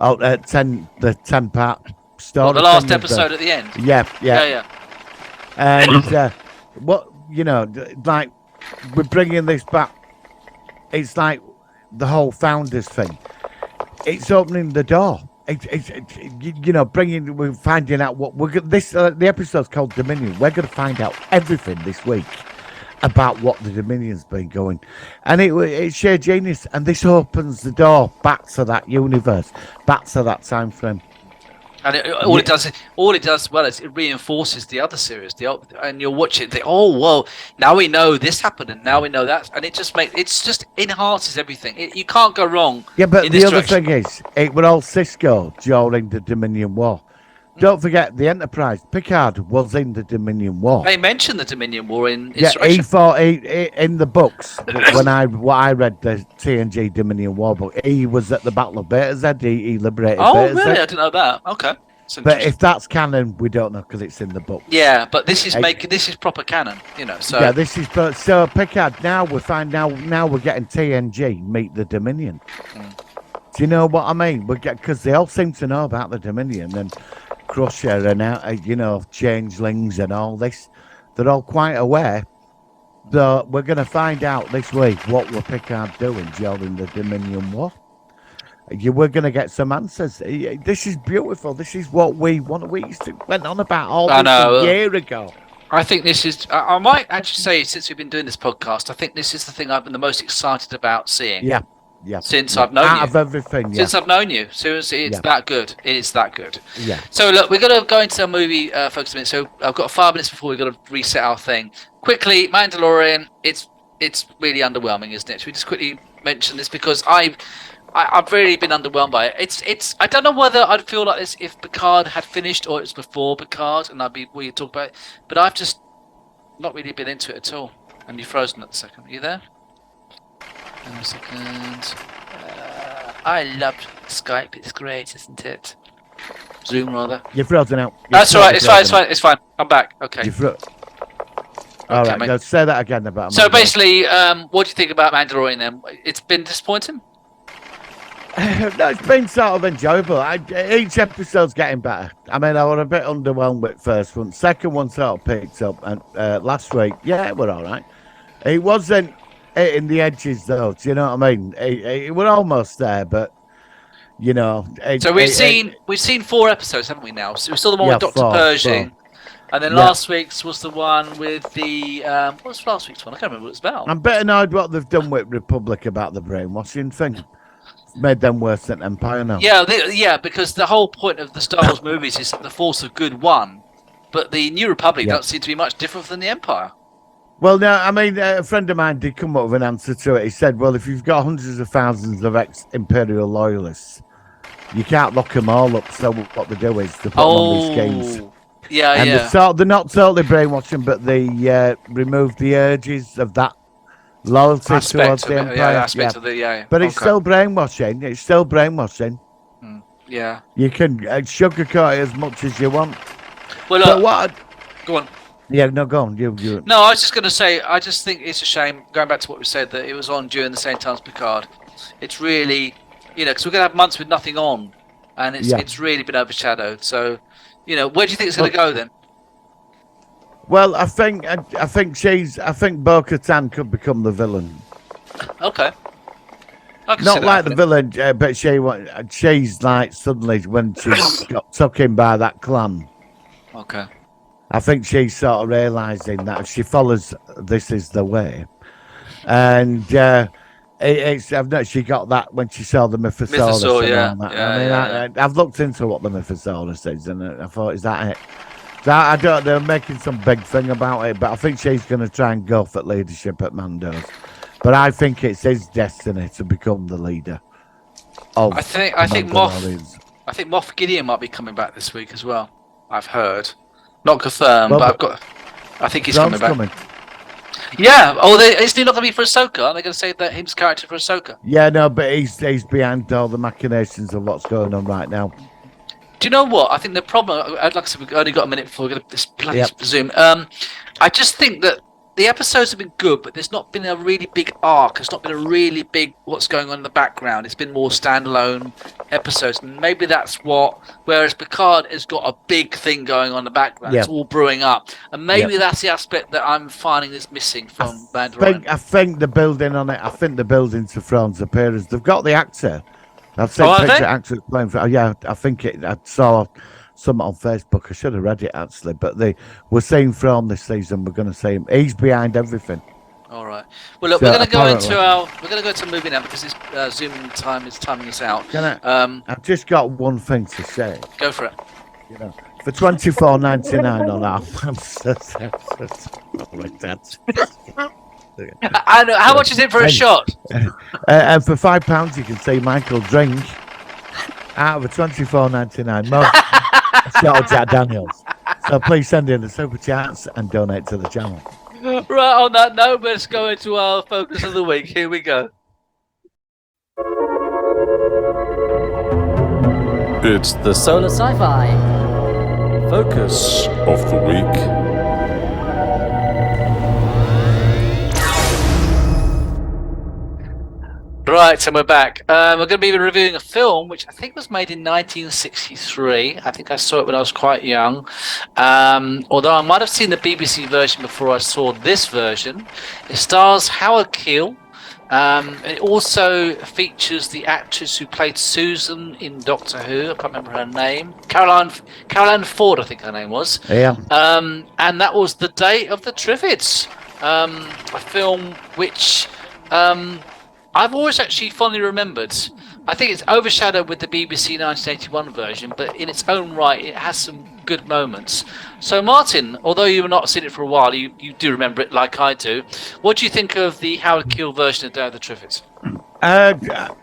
Oh, the 10-part story. Well, the last episode at the end. Yeah. And like, we're bringing this back. It's like the whole founders thing. It's opening the door we're finding out what the episode's called Dominion. We're going to find out everything this week about what the Dominion's been going, and it's sheer genius. And this opens the door back to that universe, back to that time frame. And all it does well is it reinforces the other series. And you'll watch it. Well, now we know this happened, and now we know that, and it just enhances everything. You can't go wrong. Yeah, but in the this other direction. thing is, it was all Cisco during the Dominion War. Don't forget the Enterprise. Picard was in the Dominion War. They mentioned the Dominion War in Yeah, Insurrection. he fought in the books. When I read the TNG Dominion War book, he was at the Battle of Beta Z. He liberated. Oh, Beta really? Z. I didn't know that. Okay. But if that's canon, we don't know because it's in the book. Yeah, but this is proper canon, So yeah, this is so Picard. Now we're getting TNG meet the Dominion. Do you know what I mean? Because they all seem to know about the Dominion and Crusher and changelings and all this. They're all quite aware. So we're going to find out this week what were Picard doing during the Dominion War. We're going to get some answers. This is beautiful. This is what we want. We went on about all this a year ago. I think this is. I might actually say, since we've been doing this podcast, I think this is the thing I've been the most excited about seeing. Yeah. Since I've known you. Out of everything. Since I've known you. Seriously, it's that good. It is that good. Yeah. So look, we're going to go into a movie focus a minute. So I've got 5 minutes before we've got to reset our thing. Quickly, Mandalorian. It's really underwhelming, isn't it? Should we just quickly mention this because I've really been underwhelmed by it. It's. I don't know whether I'd feel like this if Picard had finished or it was before Picard, and we talk about it. But I've just not really been into it at all. And you're frozen at the second. Are you there? Hang on a second. I love Skype. It's great, isn't it? Zoom, rather. You're frozen out. That's all right. It's fine. I'm back. Okay. All right. Now say that again about. So basically, what do you think about Mandalorian then? It's been disappointing. No, it's been sort of enjoyable. Each episode's getting better. I mean, I was a bit underwhelmed with first one. Second one sort of picked up, and last week, we're all right. It wasn't hitting the edges though. Do you know what I mean? We're almost there, but so we've seen 4 episodes, haven't we now? So we saw the one with Dr. Pershing, and then last week's was the one with the what was last week's one? I can't remember what it's about. I'm a bit annoyed what they've done with Republic about the brainwashing thing. Made them worse than Empire now. Yeah, because the whole point of the Star Wars movies is that the Force of Good won, but the New Republic doesn't seem to be much different than the Empire. Well, no, I mean, a friend of mine did come up with an answer to it. He said, well, if you've got hundreds of thousands of ex-Imperial loyalists, you can't lock them all up. So what they do is they put them on these games. They're not totally brainwashing, but they remove the urges of that loyalty towards the Empire. But it's still brainwashing. Yeah. You can sugarcoat it as much as you want. Well, go on. Yeah, no, go on. You. No, I was just going to say, I just think it's a shame, going back to what we said, that it was on during the same time as Picard. It's really, because we're going to have months with nothing on, and it's really been overshadowed. So, where do you think it's going to go then? Well, I think Bo-Katan could become the villain. Okay. Not like the villain, but she's like suddenly when she got taken by that clan. Okay. I think she's sort of realising that if she follows, this is the way. And she got that when she saw the Mythosaurus. I've looked into what the Mythosaurus is, and I thought, is that it? I don't. They're making some big thing about it, but I think she's going to try and go for leadership at Mando's. But I think it's his destiny to become the leader. I think Moff Gideon might be coming back this week as well. I've heard, not confirmed, I think he's coming back. Yeah. Is he not going to be for Ahsoka? Are they going to say that his character for Ahsoka? Yeah, no, but he's behind all the machinations of what's going on right now. Do you know what? I think the problem, like I said, we've only got a minute before we get this bloody Zoom. I just think that the episodes have been good, but there's not been a really big arc. It's not been a really big what's going on in the background. It's been more standalone episodes. And maybe that's whereas Picard has got a big thing going on in the background. It's all brewing up. And maybe that's the aspect that I'm finding is missing from Mandalorian. I think the building on it, I think the building to Thrones appearance, they've got the actor, I've seen Oh, have picture they? actors playing for. Yeah, I think I saw something on Facebook. I should have read it actually, but they were saying from this season we're going to see him. He's behind everything. All right. Well, look, So we're going to go apparently- we're going to go to movie now because this Zoom time is timing us out. I've just got one thing to say. Go for it. You know, for $24.99 on our I know. How much is it for a shot? and for £5 you can see Michael drink out of a $24.99 mug a shot of Jack Daniels. So please send in the super chats and donate to the channel. Right, on that note, let's go into our focus of the week. Here we go. It's the Solar Sci-Fi Focus. of the week. Right, and we're back. We're going to be reviewing a film which I think was made in 1963. I think I saw it when I was quite young. Although I might have seen the BBC version before I saw this version. It stars Howard Keel. It also features the actress who played Susan in Doctor Who. I can't remember her name. Caroline Ford, I think her name was. Yeah. And that was The Day of the Triffids, a film which I've always actually fondly remembered. I think it's overshadowed with the BBC 1981 version, but in its own right, it has some good moments. So, Martin, although you've not seen it for a while, you do remember it like I do. What do you think of the Howard Keel version of Day of the Triffids? I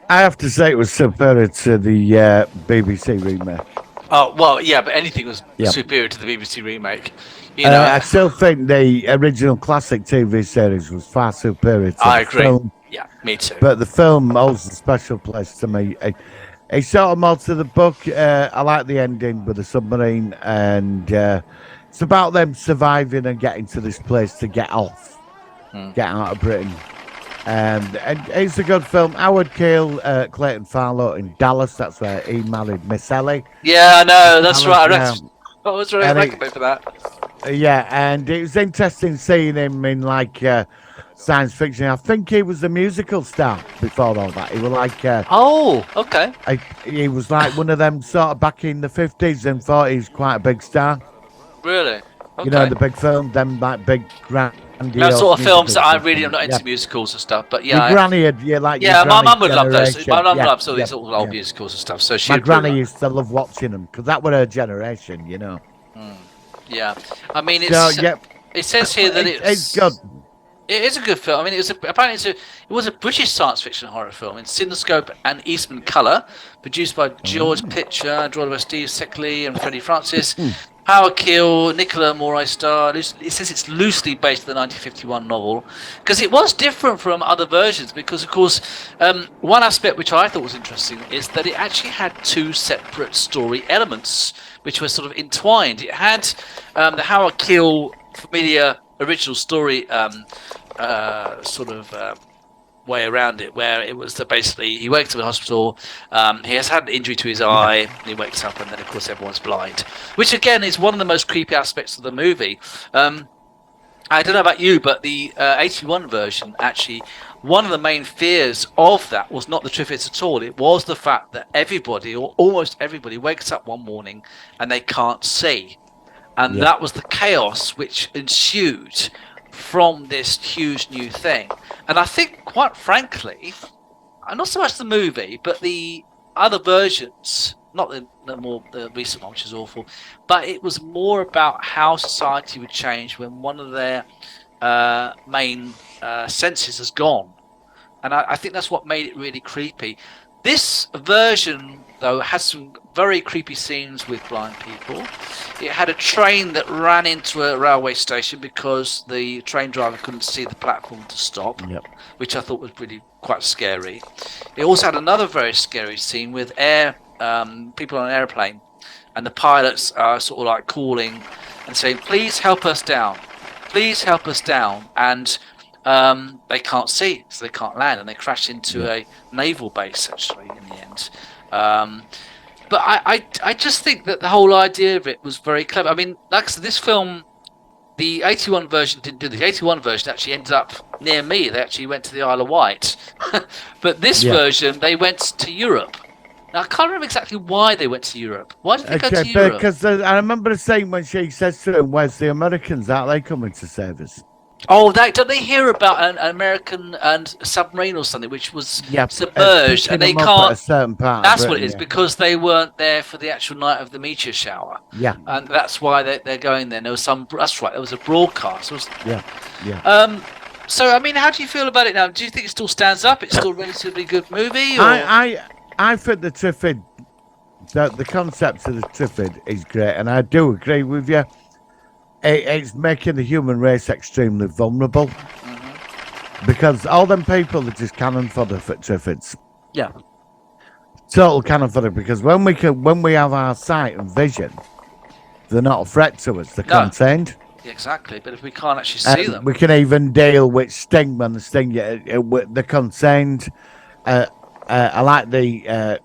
have to say it was superior to the BBC remake. Oh, well, yeah, but anything was Yep. superior to the BBC remake. You know, I still think the original classic TV series was far superior to I the agree. film. Yeah, me too. But the film holds a special place to me. It's sort of more to the book. I like the ending with the submarine, and it's about them surviving and getting to this place to get off, get out of Britain. And it's a good film. Howard Keel, Clayton Farlow in Dallas. That's where he married Miss Ellie. Yeah, I know, that's Dallas, right. I was really And recommended for that. Yeah, and it was interesting seeing him in like science fiction. I think he was a musical star before all that. He was like, Oh, okay. he was like one of them sort of back in the 50s and 40s, quite a big star. Really? Okay. You know, the big film, them like big grandiose. That sort of films that I musicals. really am not into Yeah. musicals and stuff, but Your yeah. granny had, yeah, like Yeah, your my mum granny's would love those. generation. My mum Yeah, loves all these yeah, old yeah. musicals and stuff. So she My would granny really- used to love watching them because that was her generation, you know. Yeah, I mean, it's. So yeah, It says here that it's good. It is a good film. I mean, apparently it was a British science fiction horror film in CinemaScope and Eastman Colour, produced by George Pitcher, drawn by Steve Seckley and Freddie Francis. Howard Keel, Nicola Moray star. It says it's loosely based on the 1951 novel, because it was different from other versions. Because of course, one aspect which I thought was interesting is that it actually had two separate story elements, which were sort of entwined. It had the Howard Keel familiar original story way around it, where it was that basically he wakes up in hospital, he has had an injury to his eye, and he wakes up, and then of course everyone's blind, which again is one of the most creepy aspects of the movie. I don't know about you, but the 81 version, actually, one of the main fears of that was not the Triffids at all. It was the fact that everybody, or almost everybody, wakes up one morning and they can't see. And that was the chaos which ensued from this huge new thing. And I think, quite frankly, not so much the movie, but the other versions, not the recent one, which is awful, but it was more about how society would change when one of their main senses has gone. And I think that's what made it really creepy. This version, though, has some very creepy scenes with blind people. It had a train that ran into a railway station because the train driver couldn't see the platform to stop, which I thought was really quite scary. It also had another very scary scene with people on an airplane, and the pilots are sort of like calling and saying, "Please help us down, please help us down," and they can't see, so they can't land, and they crash into a naval base actually in the end. But I just think that the whole idea of it was very clever. I mean, like I said, this film, the 81 version didn't do this. The 81 version actually ended up near me. They actually went to the Isle of Wight. But this version, they went to Europe. Now, I can't remember exactly why they went to Europe. Why did they go to Europe? Because I remember saying when she says to him, "Where's the Americans? Aren't they coming to save us?" Oh, don't they hear about an American and submarine or something which was submerged, and they can't. At a certain part That's of what it Britain, is, because they weren't there for the actual night of the meteor shower. Yeah. And that's why they're going there. There was that's right. There was a broadcast. Yeah. So, I mean, how do you feel about it now? Do you think it still stands up? It's still a relatively good movie? Or? I think the Triffid, the concept of the Triffid is great, and I do agree with you. It's making the human race extremely vulnerable because all them people are just cannon fodder for Triffids. Yeah. Total cannon fodder, because when we have our sight and vision, they're not a threat to us. They're contained. Exactly, but if we can't actually see them, we can even deal with sting when they sting you. They're contained. I like the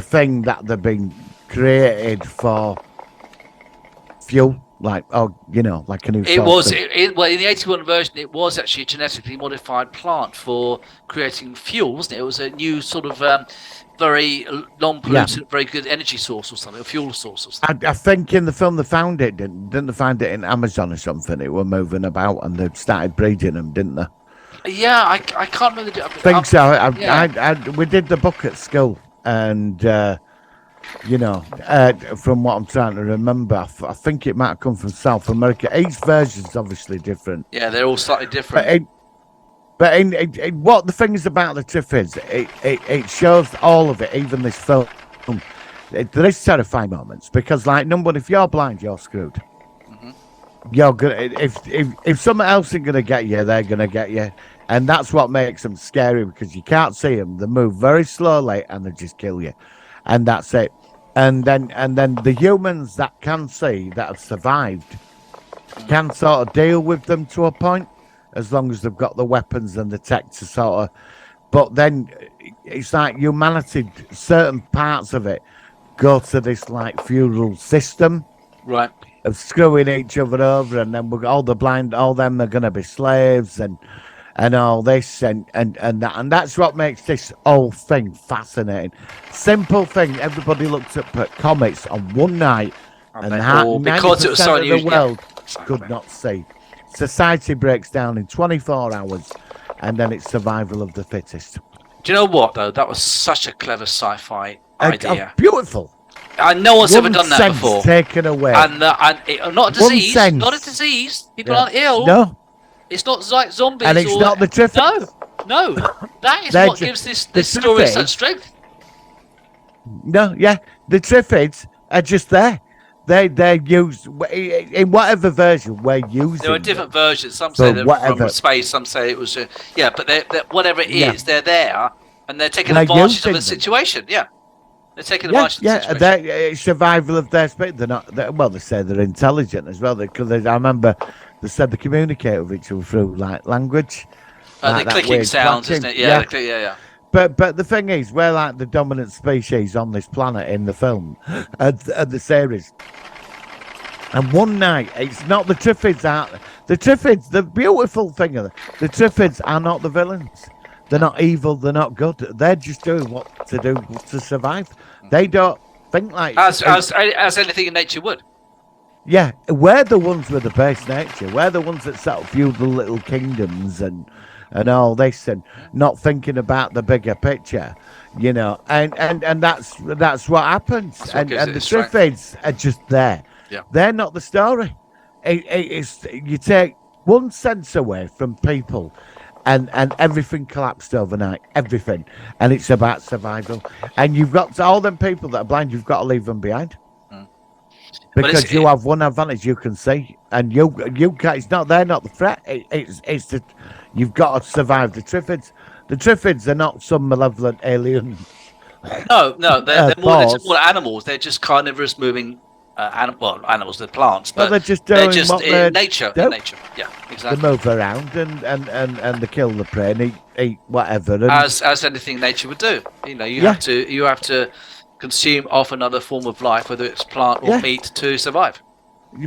thing that they've been created for fuel. Like, like a new. It was well, in the 81 version, it was actually a genetically modified plant for creating fuel, wasn't it? It was a new sort of very non-pollutant, very good energy source or something, a fuel source or something. I think in the film they found it, didn't they find it in Amazon or something? It were moving about and they started breeding them, didn't they? Yeah, I can't remember. I think so. We did the book at school, and from what I'm trying to remember, I think it might have come from South America. Each version's obviously different. Yeah, they're all slightly different. But what the thing is about the Triffids, it shows all of it, even this film. There is terrifying moments because, like, number one, if you're blind, you're screwed. You're gonna if someone else is gonna get you, they're gonna get you, and that's what makes them scary because you can't see them. They move very slowly and they just kill you, and that's it. And then the humans that can see, that have survived, can sort of deal with them to a point, as long as they've got the weapons and the tech to sort of. But then it's like humanity, certain parts of it go to this like feudal system, right, of screwing each other over, and then all the blind, all them are going to be slaves, and all this, and that, and that's what makes this whole thing fascinating. Simple thing. Everybody looked up at comics on one night, and because it was so unusual, the world Exactly. could not see. Society breaks down in 24 hours, and then it's survival of the fittest. Do you know what, though? That was such a clever sci-fi idea. Beautiful. And no one's ever done that before. Taken away. And not a disease. Not a disease. People aren't ill. No. It's not like zombies. And it's not the Triffids. No. That is what gives this story such strength. No, yeah. The Triffids are just there. They're used in whatever version we're using. There are different versions. Some say they're from space. Some say it was but they're whatever it is, they're there and they're taking advantage of the situation. Yeah, they're taking advantage of the situation. They're survival of their space. They're not. They say they're intelligent as well. Because I remember they said they communicate with each other through like language. The clicking sounds, isn't it? Yeah. But the thing is, we're like the dominant species on this planet in the film, and the series. And one night, it's not the Triffids out. The Triffids, the beautiful thing of it, the Triffids are not the villains. They're not evil. They're not good. They're just doing what to do to survive. They don't think like as anything in nature would. Yeah, we're the ones with the base nature. We're the ones that set up feudal little kingdoms and all this, and not thinking about the bigger picture, and that's what happens. And the Triffids are just there. Yeah. They're not the story. It's you take one sense away from people, and everything collapsed overnight. Everything, and it's about survival. And you've got to, all them people that are blind. You've got to leave them behind. Because you have one advantage, you can see, and you can. It's not. They're not the threat. It's the. You've got to survive the Triffids. The Triffids are not some malevolent alien. No, they're more animals. They're just carnivorous, moving animals. They're plants, but they're just doing what in nature. In nature, yeah, exactly. They move around and they kill the prey and eat whatever. And as anything nature would do. You have to consume off another form of life, whether it's plant or meat, to survive.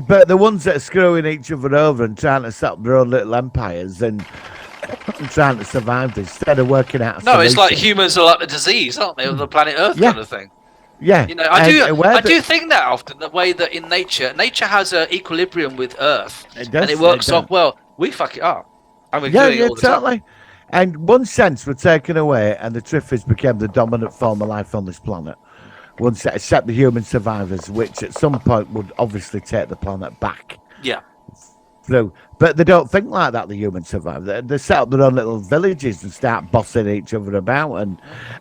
But the ones that are screwing each other over and trying to set up their own little empires and trying to survive this, instead of working out a solution. It's like humans are like the disease, aren't they, of the planet Earth kind of thing. Yeah. You know, I do do think that often, the way that in nature has an equilibrium with Earth, It does, and it works it does. off well. We fuck it up. And we're Yeah, doing it yeah, all the time. totally. And one sense were taken away, and the Triffids became the dominant form of life on this planet. One set, except the human survivors, which at some point would obviously take the planet back. Yeah. Through, but they don't think like that. The human survivors, they set up their own little villages and start bossing each other about,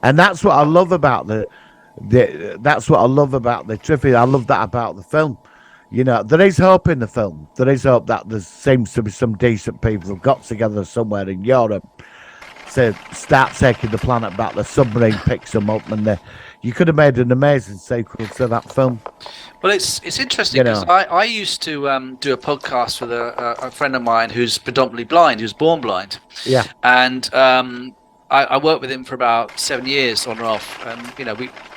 and that's what I love about that's what I love about the Triffids. I love that about the film. You know, there is hope in the film. There is hope that there seems to be some decent people who got together somewhere in Europe to start taking the planet back. The submarine picks them up, and you could have made an amazing sequel to that film. Well, it's interesting because I used to do a podcast with a friend of mine who's predominantly blind, who's born blind. Yeah. And I worked with him for about 7 years on and off. And, you know,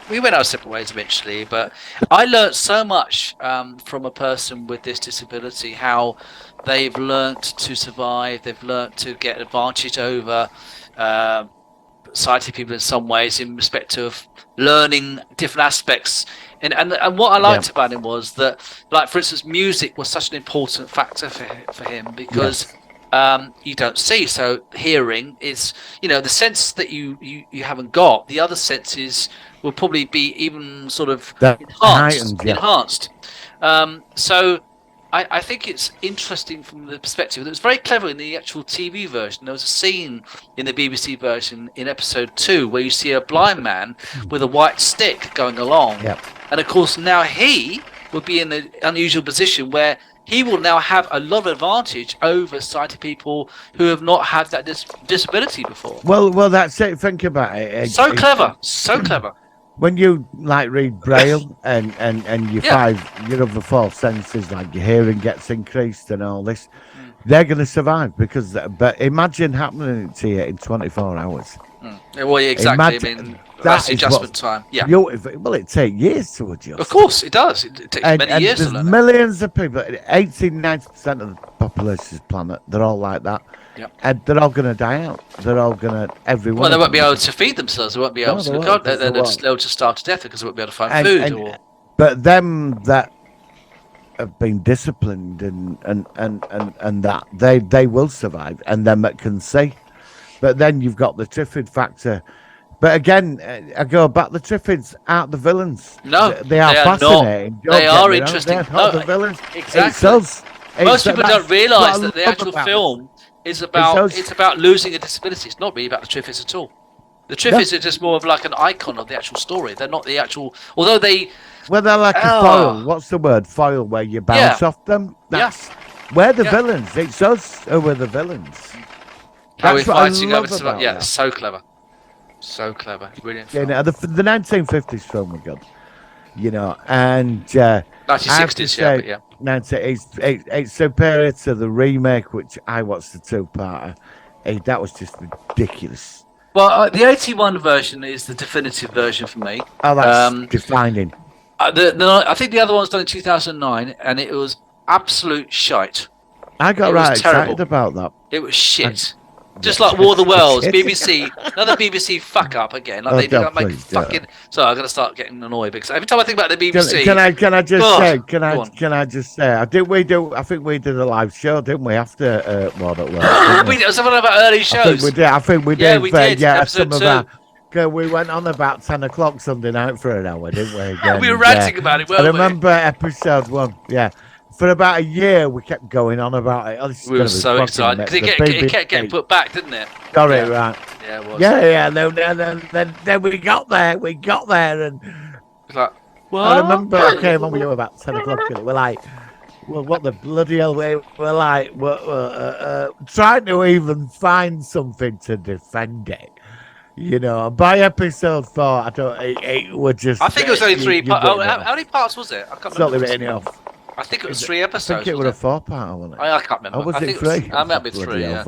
we went our separate ways eventually. But I learned so much from a person with this disability, how they've learnt to survive. They've learnt to get advantage over sighted people in some ways in respect of learning different aspects. And what I liked about him was that, like, for instance, music was such an important factor for him because you don't see. So hearing is, you know, the sense that you haven't got. The other senses will probably be even sort of enhanced. So I think it's interesting from the perspective. It was very clever in the actual TV version. There was a scene in the BBC version in episode 2 where you see a blind man with a white stick going along. Yep. And of course, now he would be in an unusual position where he will now have a lot of advantage over sighted people who have not had that disability before. Well, that's it. Think about it. So clever. When you like read Braille and your other 4 senses, like your hearing gets increased and all this, they're going to survive because. But imagine happening to you in 24 hours. Well, yeah, exactly. I mean, that's the adjustment time. Yeah. Well, it takes years to adjust. Of course, it does. It takes many years to learn. There's millions of people. 80-90% of the population of the planet, they're all like that. Yep. And they're all going to die out. They're all going to, everyone. Well, they won't be able to feed themselves. They won't be able to look out. They'll just starve to death because they won't be able to find food. But them that have been disciplined and that they will survive, and them that can see. But then you've got the Triffid factor. But again, I go back. The Triffids aren't the villains. No, they are fascinating. They are interesting. They're not the villains. Exactly. Most people don't realise that the actual film is about losing a disability. It's not really about the Triffids at all. The Triffids are just more of like an icon of the actual story. They're not the actual, although they. Well, they're like a foil. What's the word? Foil, where you bounce off them. We're the villains. It's us who are the villains. That's what I love about that. So clever. So clever. Brilliant film. Yeah, the 1950s film was good. You know, and 1960s, it's superior to the remake, which I watched the 2-parter. That was just ridiculous. Well, the 81 version is the definitive version for me. Oh, that's defining. I think the other one was done in 2009, and it was absolute shite. I got excited about that. It was shit. Just like War of the Worlds, BBC, another BBC fuck up again. Like fucking. Sorry, I'm gonna start getting annoyed because every time I think about the BBC. Can I just say? I think we did a live show, didn't we? After War of the Worlds. We did something about early shows. I think we did. Yeah, we did. Yeah, some of that. We went on about 10 o'clock Sunday night for an hour, didn't we? Again, we were ranting about it, weren't we? I remember episode 1. Yeah. For about a year, we kept going on about it. We were so excited because it kept getting put back, didn't it? Sorry, right? Yeah, it was. Yeah. Then we got there. And it's like, what? I remember I came on with you about 10 o'clock, and we're like, well, what the bloody hell? We're like, trying to even find something to defend it. You know, by episode 4, it was just. I think it was only 3 parts. How many parts was it? I can't remember. It's written off. I think it was 3 episodes. I think it was a 4-part, wasn't it? I can't remember. Or was it 3? I might be 3. Yeah.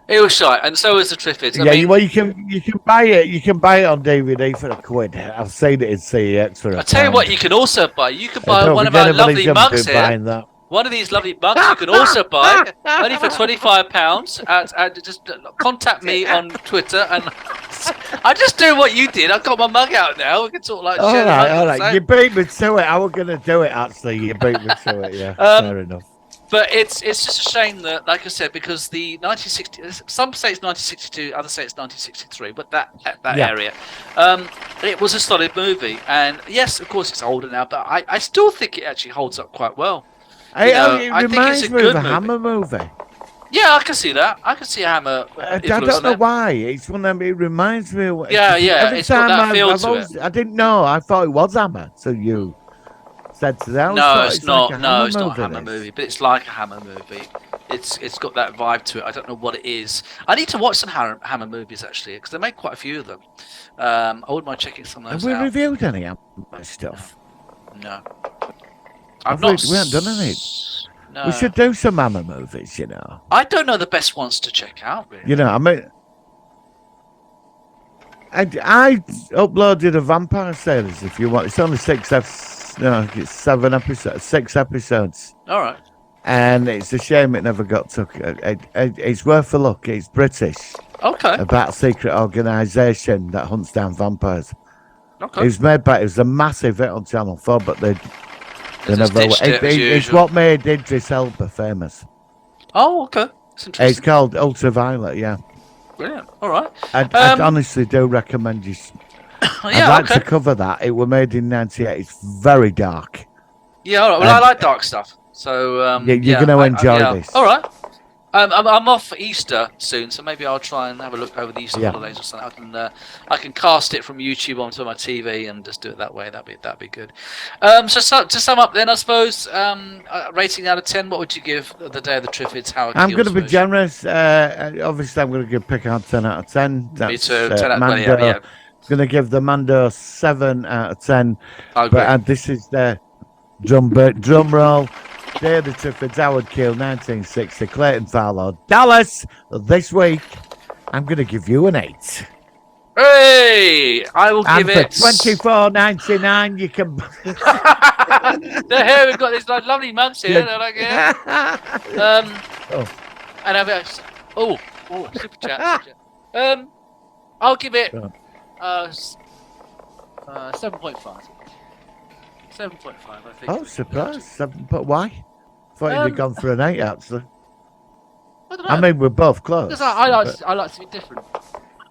It was shite, and so was the Triffids. Well, you can buy it. You can buy it on DVD for £1. I've seen it in CEX for I tell you what, you can also buy. You can buy one of our lovely mugs here. one of these lovely mugs you can also buy only for £25. Just contact me on Twitter, and I just do what you did. I've got my mug out now. We can talk like All shit. right. You beat me to it. I was going to do it, actually. You beat me to it, yeah. Fair enough. But it's just a shame that, like I said, because the 1960, some say it's 1962, others say it's 1963, but that area, it was a solid movie. And yes, of course, it's older now, but I still think it actually holds up quite well. It reminds me of a Hammer movie. Yeah, I can see that. I can see a Hammer. I don't know why. It's one of them. It reminds me of. Yeah. Every It's time got that feel to it. I didn't know. I thought it was Hammer. So you said to that. No, it's not. Like No, it's not a Hammer movie, but it's like a Hammer movie. It's got that vibe to it. I don't know what it is. I need to watch some Hammer movies actually, because they make quite a few of them. I wouldn't mind checking some of those out. Have we reviewed any Hammer stuff? No. We haven't done any. No. We should do some Hammer movies, you know. I don't know the best ones to check out, really. You know, I mean, I uploaded a Vampire Sailors if you want. It's only 6 episodes. All right. And it's a shame it never got took. It's worth a look. It's British. Okay. About a secret organisation that hunts down vampires. Okay. It was made by. It was a massive hit on Channel 4, but they never. It's what made Idris Elba famous. Oh, okay. That's interesting. It's called Ultraviolet. Yeah. Brilliant. All right. I honestly do recommend you. I'd like to cover that. It was made in '98. It's very dark. Yeah. All right. Well, I like dark stuff. So you're going to enjoy this. All right. I'm off for Easter soon, so maybe I'll try and have a look over the Easter holidays or something. I can cast it from YouTube onto my TV and just do it that way. That'd be good. So to sum up, then I suppose rating out of 10, what would you give the Day of the Triffids? Howard Keel's I'm going to be version? generous. Obviously, I'm going to pick out 10 out of 10. Me too. 10 out of 10. Yeah. I'm going to give the Mando 7 out of 10. I agree. But this is the drum roll. Day of the Triffids, Howard Keel, 1960, Clayton Farlow, Dallas. This week, I'm going to give you an 8. Hey, I will give it $24.99. You can. Here we've got this lovely mums here. They're like, yeah. And I've super chat. I'll give it 7.5. 7.5, I think. Oh, surprise! 7, but why? Thought you'd have gone for an 8, actually. I don't know. I mean, we're both close. Because I like to be different.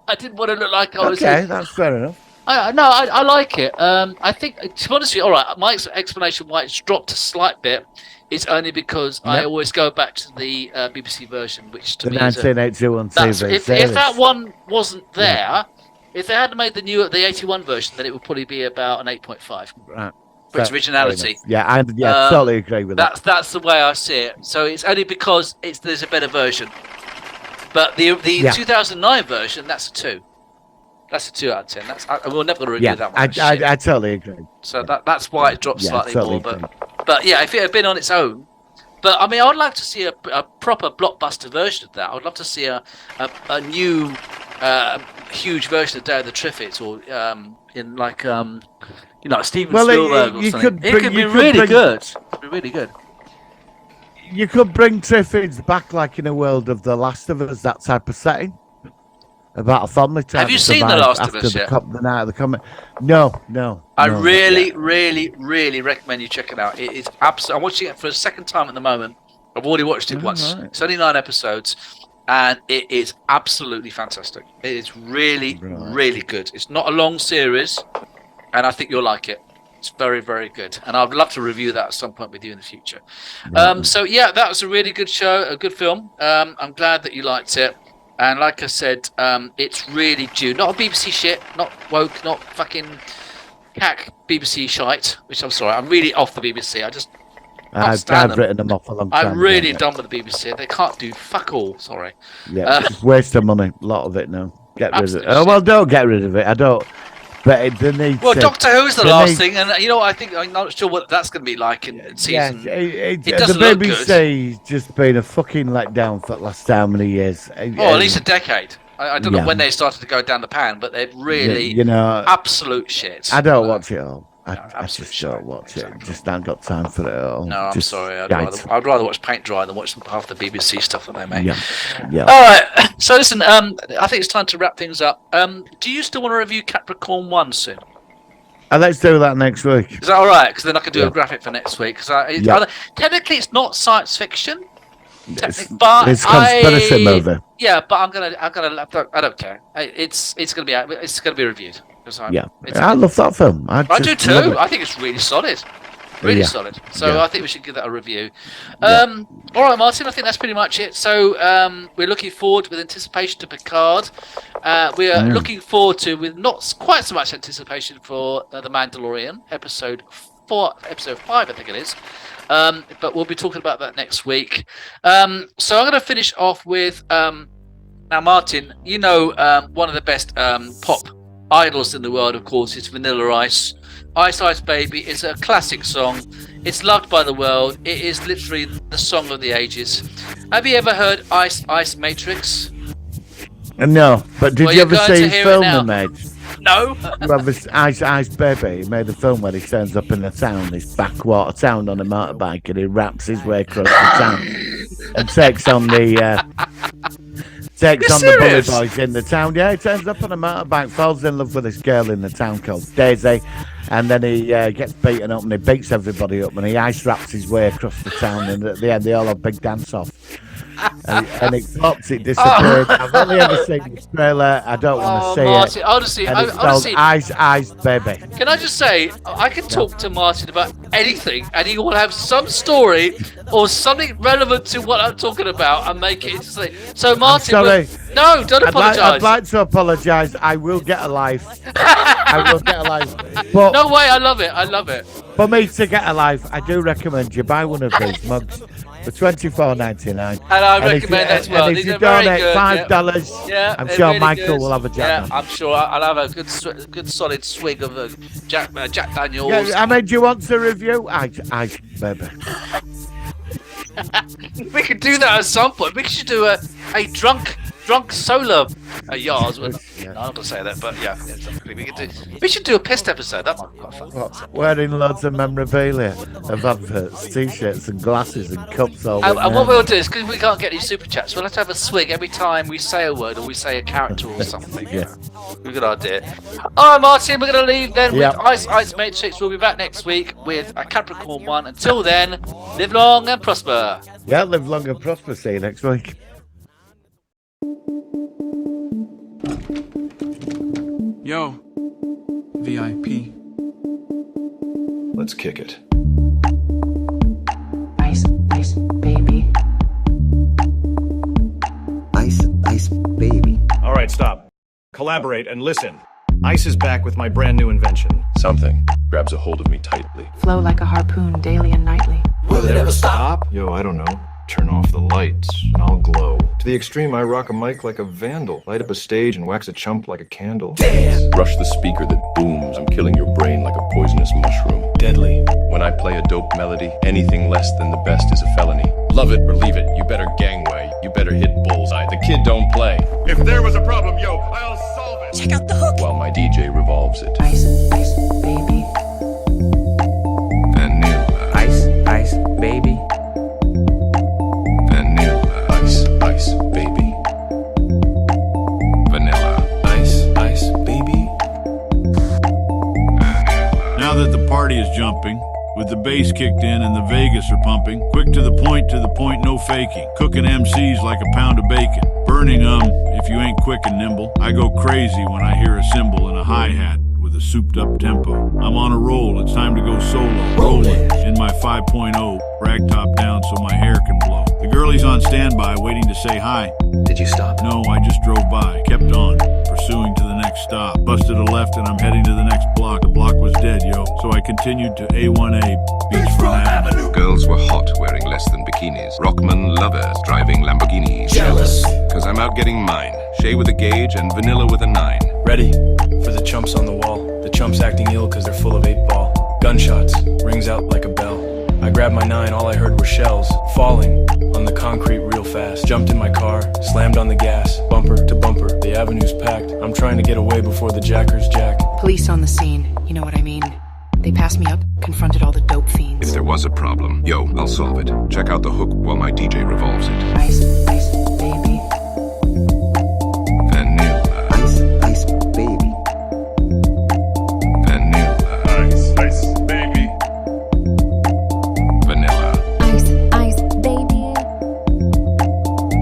I didn't want to look like I was. Okay, that's fair enough. I like it. I think, to be honest with you, all right, my explanation why it's dropped a slight bit is only because I always go back to the BBC version, which to the me 1981 is TV if that one wasn't there, if they hadn't made the 81 version, then it would probably be about an 8.5. Right. For its originality. Yeah, I totally agree with that. That's the way I see it. So it's only because there's a better version. But the 2009 version, that's a 2. That's a 2 out of 10. We're never going to review that one. I totally agree. So that's why it dropped slightly totally more. But yeah, if it had been on its own. But I mean, I'd like to see a proper blockbuster version of that. I'd love to see a new huge version of Day of the Triffids, or in like Steven Spielberg or something. It could be really good. It'd be really good. You could bring Triffids back, like in a world of The Last of Us, that type of setting. About a family trying Have you to seen The Last of Us yet? The night of the comment. No. I really recommend you check it out. It is absolutely. I'm watching it for a second time at the moment. I've already watched it once. Right. It's only 9 episodes, and it is absolutely fantastic. It is really good. It's not a long series, and I think you'll like it. It's very, very good, and I'd love to review that at some point with you in the future. So yeah, that was a really good show, a good film. I'm glad that you liked it. And like I said, it's really due. Not a BBC shit, not woke, not fucking cack BBC shite, which I'm sorry, I'm really off the BBC. I've written them off a long time. I'm really done with the BBC. They can't do fuck all, sorry. Yeah, it's waste of money, a lot of it now. Get rid of it. Oh, well, don't get rid of it. I don't. But they need Doctor Who's the last thing, and I'm not sure what that's going to be like in season. Yeah, it doesn't look good. The BBC's just been a fucking letdown for the last how many years? At least a decade. I don't know when they started to go down the pan, but they've really, absolute shit. I don't watch it all. I just don't watch it. Just haven't got time for it at all. No, I'm Just sorry. I'd shite. rather watch paint dry than watch half the BBC stuff that they make. Yeah. All right. So listen, I think it's time to wrap things up. Do you still want to review Capricorn 1 soon? Let's do that next week. Is that all right? Because then I can do a graphic for next week. Because technically it's not science fiction. But It's conspiracy movie. Yeah, but I'm gonna. I don't care. It's gonna be reviewed. I love that film. I do just love too. it. I think it's really solid. Really Yeah. solid. So Yeah. I think we should give that a review. All right, Martin. I think that's pretty much it. So we're looking forward with anticipation to Picard. We are looking forward to, with not quite so much anticipation, for The Mandalorian, episode 5, I think it is. But we'll be talking about that next week. So I'm going to finish off with now, Martin. You know, one of the best pop idols in the world, of course, is Vanilla Ice. Ice Ice Baby is a classic song. It's loved by the world. It is literally the song of the ages. Have you ever heard Ice Ice Matrix? No, but did you ever see his film he now. made? No. You have this Ice Ice Baby. He made a film where he turns up in a town, this backwater town on a motorbike, and he raps his way across the town and takes on the bully boys in the town. Yeah, he turns up on a motorbike, falls in love with this girl in the town called Daisy, and then he gets beaten up and he beats everybody up, and he ice raps his way across the town, and at the end they all have a big dance off. And it pops, it disappeared. I've only ever seen the trailer. I don't want to see Martin, it. Honestly, And it's called Ice Ice Baby. Can I just say, I can talk to Martin about anything, and he will have some story or something relevant to what I'm talking about and make it interesting. So, Martin, sorry. No, don't apologise. I'd like to apologise. I will get a life. I will get a life. But no way, I love it. I love it. for me to get a life, I do recommend you buy one of these mugs for $24.99. And I recommend that as well. And if These you are very donate good, $5, yeah, I'm they're sure really Michael good. will have a Jack. Yeah, I'm sure I'll have a good solid swig of Jack Daniels. Yeah, I mean, do you want to review? Ice Baby. We could do that at some point. We should do a drunk solo. Yars. No, I'm not gonna say that, but yeah, we should do a pissed episode. That might be quite fun. Wearing loads of memorabilia of adverts, t-shirts and glasses and cups all And what we'll do is, because we can't get any super chats, we'll have to have a swig every time we say a word or we say a character or something. Yeah. We've got an idea. Alright, Martin, we're going to leave then Yep. with Ice Matrix. We'll be back next week with a Capricorn 1. Until then, live long and prosper. Yeah, live long and prosper. See you next week. Yo, VIP. Let's kick it. Ice, ice, baby. Ice, ice, baby. All right, stop. Collaborate and listen. Ice is back with my brand new invention. Something grabs a hold of me tightly. Flow like a harpoon daily and nightly. Will it ever stop? Yo, I don't know. Turn off the lights and I'll glow. To the extreme, I rock a mic like a vandal. Light up a stage and wax a chump like a candle. Damn. Rush the speaker that booms. I'm killing your brain like a poisonous mushroom. Deadly. When I play a dope melody, anything less than the best is a felony. Love it or leave it. You better gangway. You better hit bullseye. The kid don't play. If there was a problem, yo, I'll solve it. Check out the hook. While my DJ revolves it. Ice, ice, baby. Vanilla. Ice, ice, baby. Vanilla. Ice, ice, baby. Vanilla. Ice, ice, baby. Vanilla. Now that the party is jumping, with the bass kicked in and the Vegas are pumping, quick to the point, no faking. Cooking MCs like a pound of bacon. Burning if you ain't quick and nimble. I go crazy when I hear a cymbal and a hi-hat with a souped up tempo. I'm on a roll, it's time to go solo. Rolling in my 5.0, rag top down so my hair can blow. The girlie's on standby, waiting to say hi. Did you stop? No, I just drove by, kept on, pursuing to the next stop. Busted a left and I'm heading to the next block. The block was dead, yo, so I continued to A1A, Beachfront Avenue. Girls were hot wearing less than bikinis. Rockman lovers driving Lamborghinis. Jealous. Cause I'm out getting mine. Shay with a gauge and Vanilla with a 9. Ready for the chumps on the wall. The chumps acting ill cause they're full of 8-ball. Gunshots, rings out like a bell. I grabbed my 9, all I heard were shells falling on the concrete real fast. Jumped in my car, slammed on the gas, bumper to bumper. The avenue's packed. I'm trying to get away before the jackers jack. Police on the scene, you know what I mean. They passed me up, confronted all the dope fiends. If there was a problem, yo, I'll solve it. Check out the hook while my DJ revolves it. Ice, ice, baby. Vanilla. Ice, ice, baby. Vanilla. Ice, ice, baby. Vanilla. Ice, ice, baby.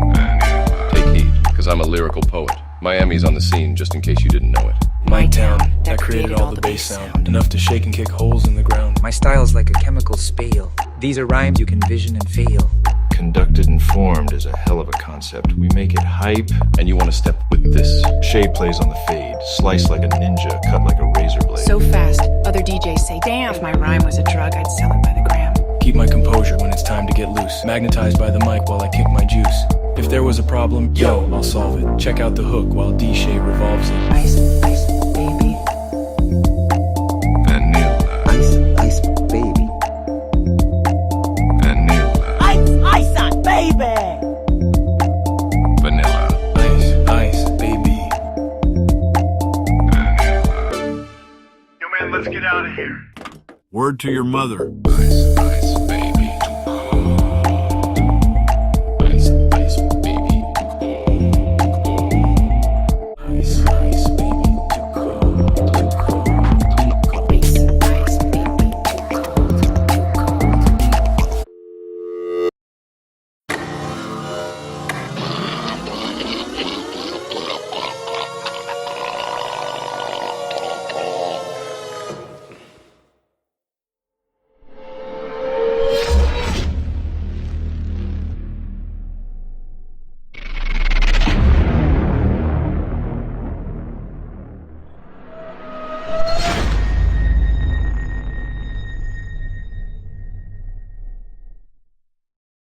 Vanilla. Take heed, because I'm a lyrical poet. Miami's on the scene, just in case you didn't know it. My town, that created all the bass sound. Enough to shake and kick holes in the ground. My style's like a chemical spiel. These are rhymes you can vision and feel. Conducted and formed is a hell of a concept. We make it hype, and you want to step with this. Shay plays on the fade, slice like a ninja, cut like a razor blade. So fast, other DJs say, damn, if my rhyme was a drug, I'd sell it by the gram. Keep my composure when it's time to get loose. Magnetized by the mic while I kick my juice. If there was a problem, yo, I'll solve it. Check out the hook while D-Shay revolves it. Ice, ice, baby. Vanilla. Ice, ice, baby. Vanilla. Ice, ice, baby. Vanilla. Ice, ice, baby. Yo, man, let's get out of here. Word to your mother. Ice.